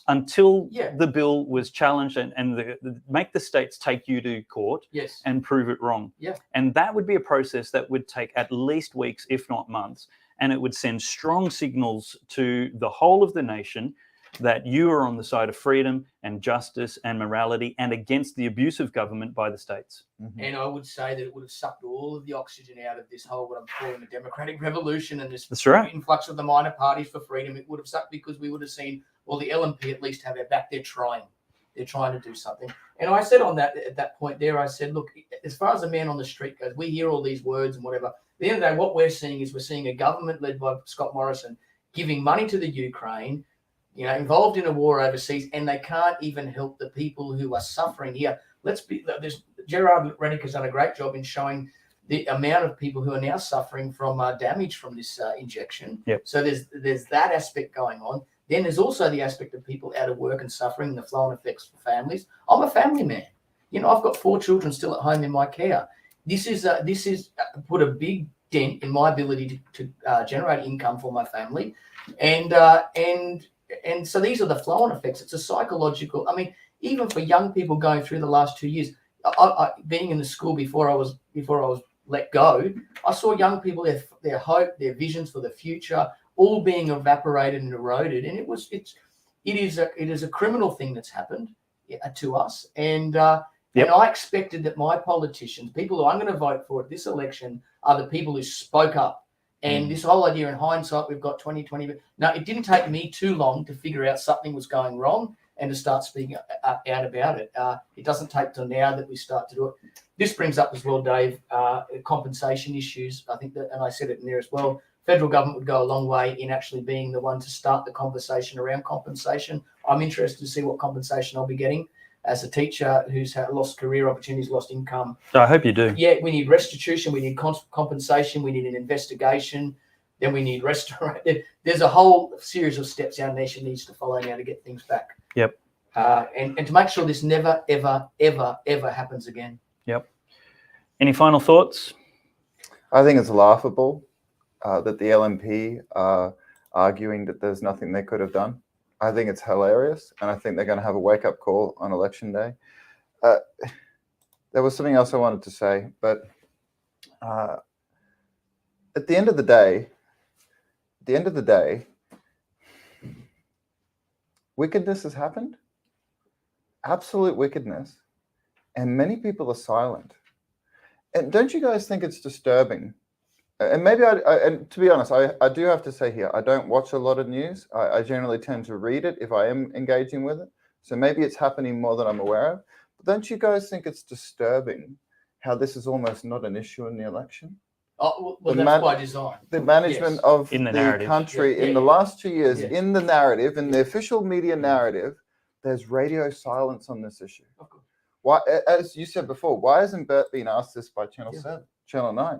until the bill was challenged and make the states take you to court and prove it wrong. And that would be a process that would take at least weeks, if not months, and it would send strong signals to the whole of the nation that you are on the side of freedom and justice and morality and against the abuse of government by the states. And I would say that it would have sucked all of the oxygen out of this whole, what I'm calling the democratic revolution and this influx of the minor parties for freedom. It would have sucked, because we would have seen, well, the LNP at least have their back. They're trying to do something. And I said on that, at that point there, I said, look, as far as a man on the street goes, we hear all these words and whatever. At the end of the day, what we're seeing is a government led by Scott Morrison giving money to the Ukraine, involved in a war overseas, and they can't even help the people who are suffering here. Gerard Rennick has done a great job in showing the amount of people who are now suffering from damage from this injection. So there's that aspect going on. Then there's also the aspect of people out of work and suffering, the flow-on effects for families. I'm a family man. I've got 4 children still at home in my care. This is put a big dent in my ability to generate income for my family, and so these are the flow-on effects. It's a psychological. I mean, even for young people going through the last 2 years, I being in the school before I was let go, I saw young people, their hope, their visions for the future, all being evaporated and eroded. And it is a criminal thing that's happened to us. And and I expected that my politicians, people who I'm going to vote for at this election, are the people who spoke up. And this whole idea, in hindsight, we've got 2020. No, it didn't take me too long to figure out something was going wrong and to start speaking out about it. It doesn't take till now that we start to do it. This brings up as well, Dave, compensation issues. I think that, and I said it in there as well, federal government would go a long way in actually being the one to start the conversation around compensation. I'm interested to see what compensation I'll be getting as a teacher who's lost career opportunities, lost income. I hope you do. Yeah, we need restitution, we need compensation, we need an investigation, then we need restoration. There's a whole series of steps our nation needs to follow now to get things back. And to make sure this never, ever, ever, ever happens again. Any final thoughts? I think it's laughable that the LNP are arguing that there's nothing they could have done. I think it's hilarious, and I think they're going to have a wake-up call on election day. There was something else I wanted to say, but at the end of the day, wickedness has happened, absolute wickedness, and many people are silent. And don't you guys think it's disturbing? And maybe and to be honest, I do have to say here, I don't watch a lot of news. I generally tend to read it if I am engaging with it. So maybe it's happening more than I'm aware of. But don't you guys think it's disturbing how this is almost not an issue in the election? Well, that's by design. The management of in the country in the last 2 years, in the narrative, in the official media narrative, there's radio silence on this issue. Why, as you said before, why hasn't Bert been asked this by Channel 7, Channel 9?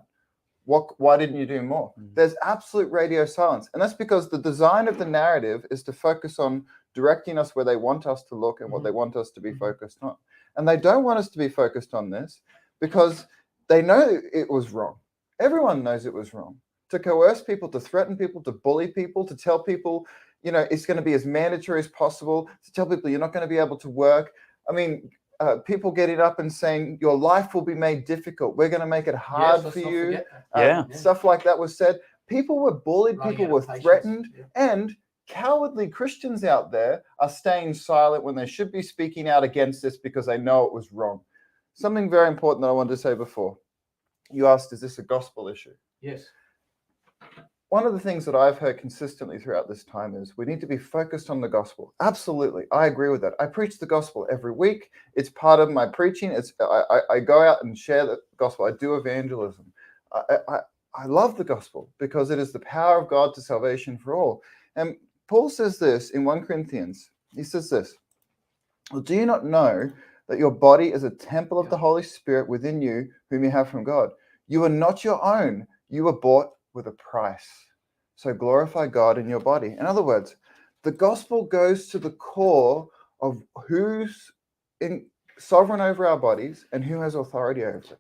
Why didn't you do more? There's absolute radio silence. And that's because the design of the narrative is to focus on directing us where they want us to look and what they want us to be focused on. And they don't want us to be focused on this because they know it was wrong. Everyone knows it was wrong. To coerce people, to threaten people, to bully people, to tell people, it's going to be as mandatory as possible, to tell people you're not going to be able to work. I mean, people getting up and saying your life will be made difficult. We're going to make it hard for you. Stuff like that was said. People were bullied. People were threatened. And cowardly Christians out there are staying silent when they should be speaking out against this because they know it was wrong. Something very important that I wanted to say before. You asked, is this a gospel issue? Yes. One of the things that I've heard consistently throughout this time is we need to be focused on the gospel. Absolutely. I agree with that. I preach the gospel every week. It's part of my preaching. I go out and share the gospel. I do evangelism. I love the gospel because it is the power of God to salvation for all. And Paul says this in 1 Corinthians. He says this, well, do you not know that your body is a temple of the Holy Spirit within you, whom you have from God? You are not your own. You were bought with a price. So glorify God in your body. In other words, the gospel goes to the core of who's sovereign over our bodies and who has authority over it.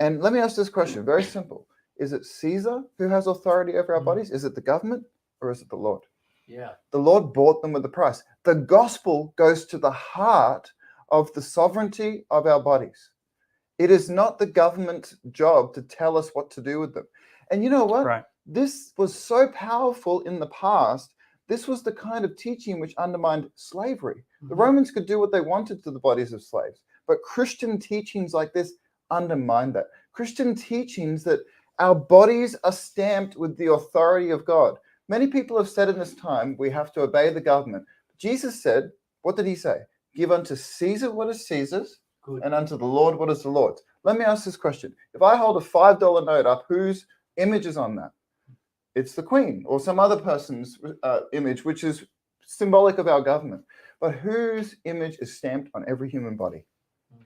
And let me ask this question, very simple. Is it Caesar who has authority over our bodies? Is it the government or is it the Lord? Yeah. The Lord bought them with a price. The gospel goes to the heart of the sovereignty of our bodies. It is not the government's job to tell us what to do with them. And you know what? Right. This was so powerful in the past. This was the kind of teaching which undermined slavery. The Romans could do what they wanted to the bodies of slaves, but Christian teachings like this undermine that. Christian teachings that our bodies are stamped with the authority of God. Many people have said in this time, we have to obey the government. Jesus said, what did he say? Give unto Caesar what is Caesar's, and unto the Lord what is the Lord's. Let me ask this question. If I hold a $5 note up, whose image is on that? It's the Queen or some other person's image, which is symbolic of our government. But whose image is stamped on every human body?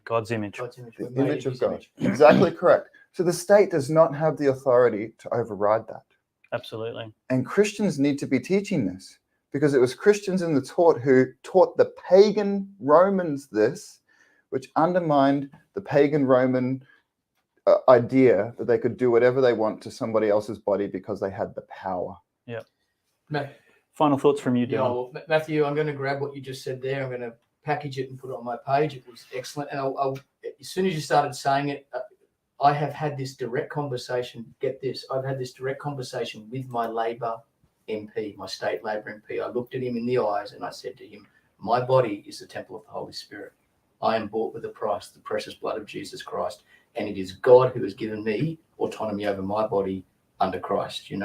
God's image. God's image. The image of God. Exactly correct. So the state does not have the authority to override that. Absolutely. And Christians need to be teaching this because it was Christians in the taught who taught the pagan Romans this, which undermined the pagan Roman idea that they could do whatever they want to somebody else's body because they had the power. Yeah. Matt, final thoughts from you, Dylan? yeah, well, Matthew, I'm going to grab what you just said there. I'm going to package it and put it on my page. It was excellent. And as soon as you started saying it, I have had this direct conversation. Get this. I've had this direct conversation with my Labor MP, my state Labor MP. I looked at him in the eyes and I said to him, my body is the temple of the Holy Spirit. I am bought with a price, the precious blood of Jesus Christ. And it is God who has given me autonomy over my body under Christ, and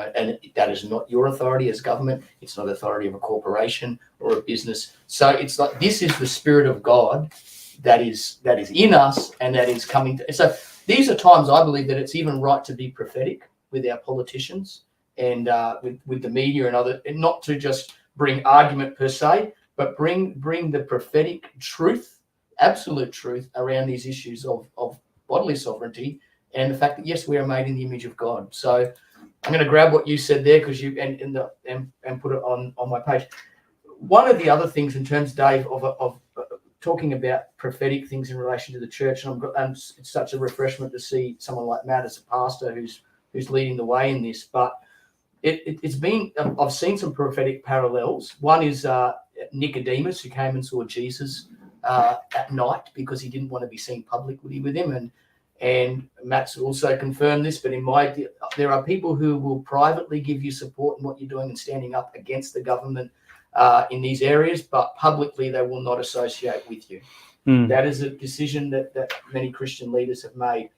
that is not your authority as government. It's not authority of a corporation or a business. So it's like, this is the Spirit of God that is in us and that is coming to. So these are times I believe that it's even right to be prophetic with our politicians and with the media and other, and not to just bring argument per se, but bring the prophetic truth, absolute truth around these issues of bodily sovereignty and the fact that, yes, we are made in the image of God. So I'm going to grab what you said there because you and put it on my page. One of the other things in terms, Dave, of talking about prophetic things in relation to the church, and it's such a refreshment to see someone like Matt as a pastor who's leading the way in this. But it's been, I've seen some prophetic parallels. One is Nicodemus, who came and saw Jesus at night because he didn't want to be seen publicly with him, and Matt's also confirmed this. But there are people who will privately give you support in what you're doing and standing up against the government in these areas, but publicly they will not associate with you. That is a decision that many Christian leaders have made,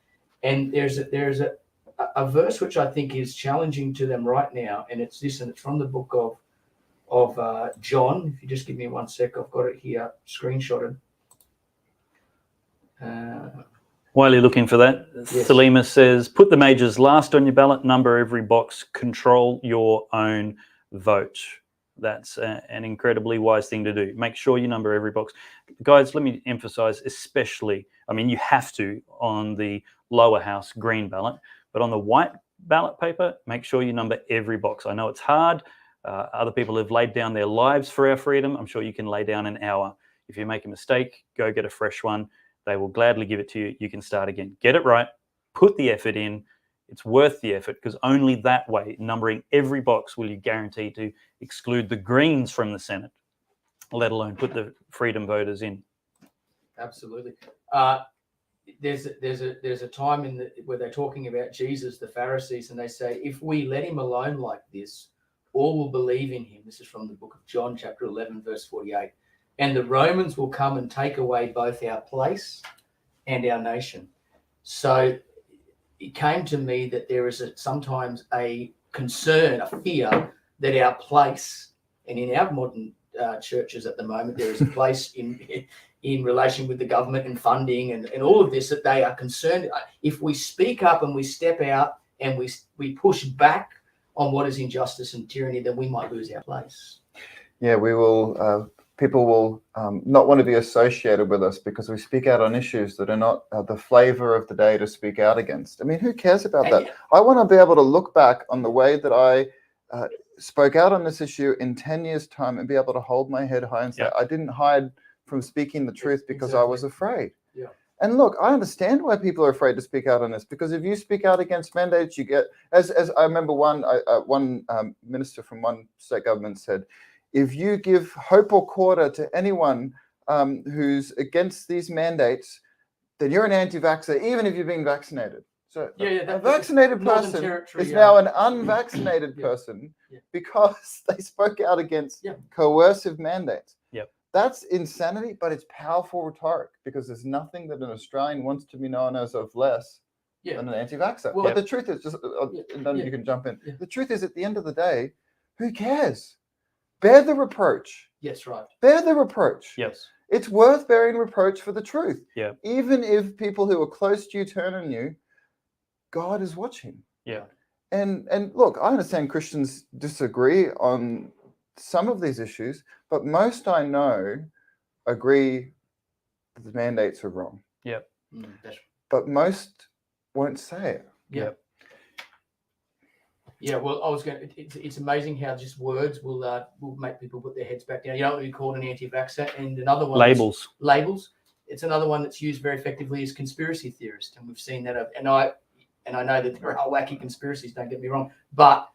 and there's a verse which I think is challenging to them right now, and it's this, and it's from the book of John. If you just give me 1 sec, I've got it here screenshotted. While you're looking for that, yes. Salima says, put the majors last on your ballot, number every box, control your own vote. That's an incredibly wise thing to do. Make sure you number every box. Guys, let me emphasize, especially, I mean, you have to on the lower house green ballot, but on the white ballot paper, make sure you number every box. I know it's hard. Other people have laid down their lives for our freedom. I'm sure you can lay down an hour. If you make a mistake, go get a fresh one. They will gladly give it to you. You can start again. Get it right. Put the effort in. It's worth the effort because only that way, numbering every box, will you guarantee to exclude the Greens from the Senate, let alone put the freedom voters in. Absolutely. There's a time where they're talking about Jesus, the Pharisees, and they say, if we let him alone like this, all will believe in him. This is from the book of John, chapter 11, verse 48. And the Romans will come and take away both our place and our nation. So it came to me that there is sometimes a concern, a fear that our place, and in our modern churches at the moment, there is a place in relation with the government and funding and all of this, that they are concerned. If we speak up and we step out and we push back on what is injustice and tyranny, then we might lose our place. Yeah, we will. People will not want to be associated with us because we speak out on issues that are not the flavor of the day to speak out against. I mean, who cares about that? I want to be able to look back on the way that I spoke out on this issue in 10 years' time and be able to hold my head high and say, I didn't hide from speaking the truth because I was afraid. Yeah. And look, I understand why people are afraid to speak out on this, because if you speak out against mandates, you get, as I remember one minister from one state government said, if you give hope or quarter to anyone who's against these mandates, then you're an anti-vaxxer, even if you've been vaccinated. So a vaccinated person is now an unvaccinated person because they spoke out against coercive mandates. Yep. That's insanity, but it's powerful rhetoric, because there's nothing that an Australian wants to be known as of less than an anti-vaxxer. Well, but the truth is, and then you can jump in. The truth is, at the end of the day, who cares? Bear the reproach. Yes, right. Bear the reproach. Yes. It's worth bearing reproach for the truth. Yeah. Even if people who are close to you turn on you, God is watching. Yeah. And look, I understand Christians disagree on some of these issues, but most I know agree that the mandates are wrong. Yeah. But most won't say it. Yeah. Yeah, well, I was going. It's amazing how just words will make people put their heads back down. You don't want to be called an anti-vaxxer, and another one. Labels. It's another one that's used very effectively as conspiracy theorist, and we've seen that. And I know that there are wacky conspiracies. Don't get me wrong, but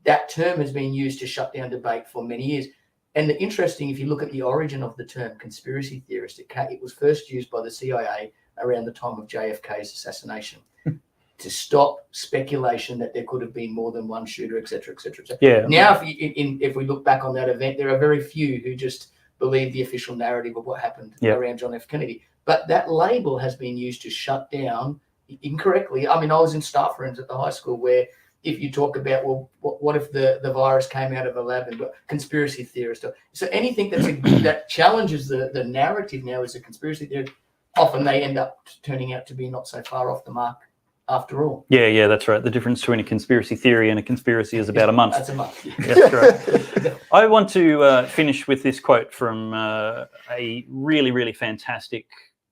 that term has been used to shut down debate for many years. And the interesting, if you look at the origin of the term conspiracy theorist, it was first used by the CIA around the time of JFK's assassination. To stop speculation that there could have been more than one shooter, et cetera, et cetera, et cetera. Yeah. Now, if we look back on that event, there are very few who just believe the official narrative of what happened around John F. Kennedy. But that label has been used to shut down incorrectly. I mean, I was in staff rooms at the high school where if you talk about, well, what if the virus came out of a lab, and conspiracy theorist. So anything that challenges the narrative now is a conspiracy theory. Often they end up turning out to be not so far off the mark. After all. Yeah, that's right. The difference between a conspiracy theory and a conspiracy is about a month. That's a month. That's right. I want to finish with this quote from a really, really fantastic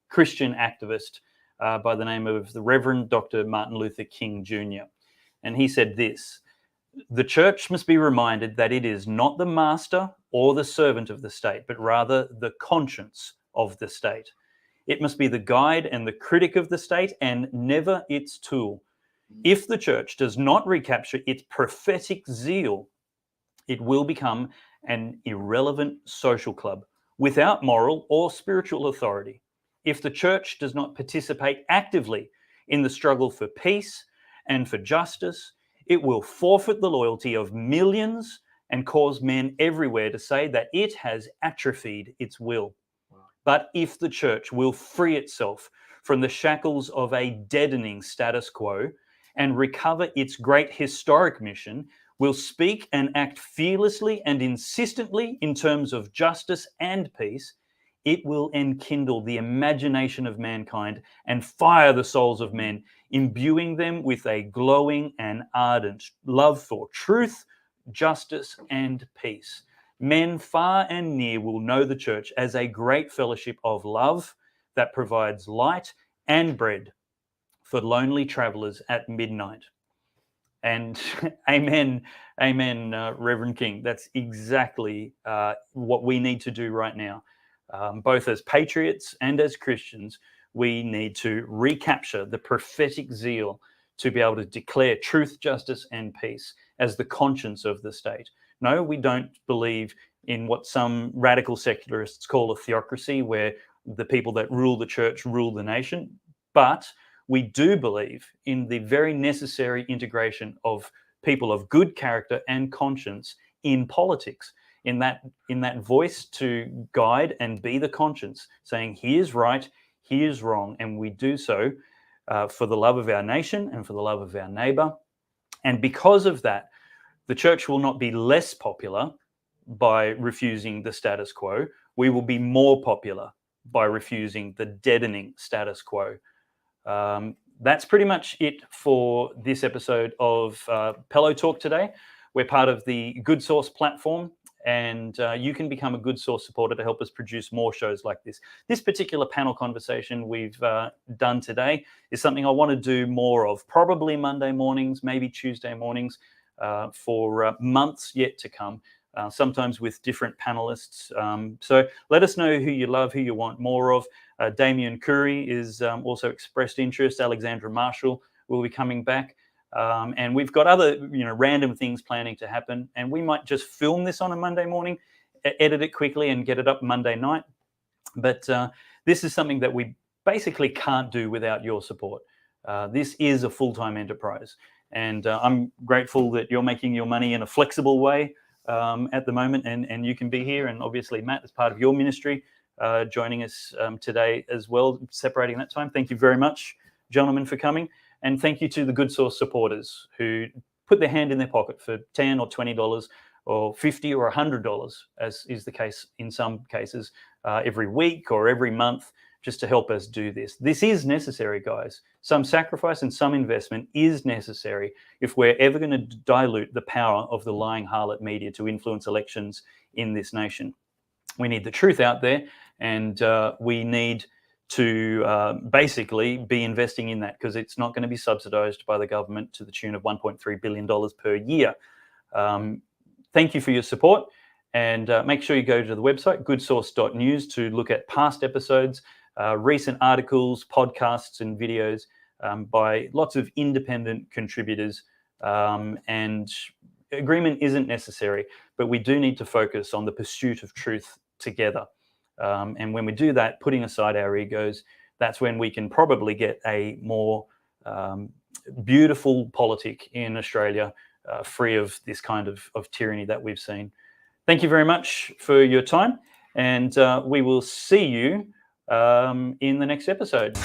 Christian activist by the name of the Reverend Dr. Martin Luther King Jr. And he said this: "The church must be reminded that it is not the master or the servant of the state, but rather the conscience of the state. It must be the guide and the critic of the state, and never its tool. If the church does not recapture its prophetic zeal, it will become an irrelevant social club without moral or spiritual authority. If the church does not participate actively in the struggle for peace and for justice, it will forfeit the loyalty of millions and cause men everywhere to say that it has atrophied its will. But if the church will free itself from the shackles of a deadening status quo and recover its great historic mission, will speak and act fearlessly and insistently in terms of justice and peace, it will enkindle the imagination of mankind and fire the souls of men, imbuing them with a glowing and ardent love for truth, justice, and peace. Men far and near will know the church as a great fellowship of love that provides light and bread for lonely travelers at midnight." And amen, Reverend King. That's exactly what we need to do right now. Both as patriots and as Christians, we need to recapture the prophetic zeal to be able to declare truth, justice, and peace as the conscience of the state. No, we don't believe in what some radical secularists call a theocracy, where the people that rule the church rule the nation. But we do believe in the very necessary integration of people of good character and conscience in politics, in that voice to guide and be the conscience, saying here's right, here's wrong, and we do so for the love of our nation and for the love of our neighbour. And because of that, the church will not be less popular by refusing the status quo. We will be more popular by refusing the deadening status quo. That's pretty much it for this episode of Pellowe Talk today. We're part of the Good Source platform, and you can become a Good Source supporter to help us produce more shows like this. This particular panel conversation we've done today is something I want to do more of, probably Monday mornings, maybe Tuesday mornings, for months yet to come, sometimes with different panelists. So let us know who you love, who you want more of. Damien Curry is also expressed interest. Alexandra Marshall will be coming back. And we've got other, random things planning to happen. And we might just film this on a Monday morning, edit it quickly and get it up Monday night. But this is something that we basically can't do without your support. This is a full-time enterprise. And I'm grateful that you're making your money in a flexible way at the moment. And you can be here. And obviously, Matt, as part of your ministry, joining us today as well, separating that time. Thank you very much, gentlemen, for coming. And thank you to the Good Source supporters who put their hand in their pocket for $10 or $20 or $50 or $100, as is the case in some cases, every week or every month, just to help us do this. This is necessary, guys. Some sacrifice and some investment is necessary if we're ever going to dilute the power of the lying harlot media to influence elections in this nation. We need the truth out there, and we need to basically be investing in that, because it's not going to be subsidized by the government to the tune of $1.3 billion per year. Thank you for your support, and make sure you go to the website, goodsource.news, to look at past episodes, recent articles, podcasts and videos by lots of independent contributors. And agreement isn't necessary, but we do need to focus on the pursuit of truth together. And when we do that, putting aside our egos, that's when we can probably get a more beautiful politic in Australia, free of this kind of tyranny that we've seen. Thank you very much for your time, and we will see you in the next episode.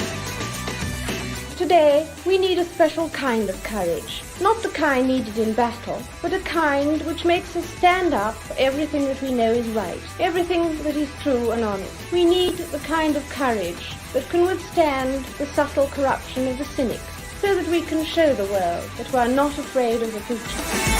Today, we need a special kind of courage. Not the kind needed in battle, but a kind which makes us stand up for everything that we know is right, everything that is true and honest. We need the kind of courage that can withstand the subtle corruption of the cynics, so that we can show the world that we are not afraid of the future.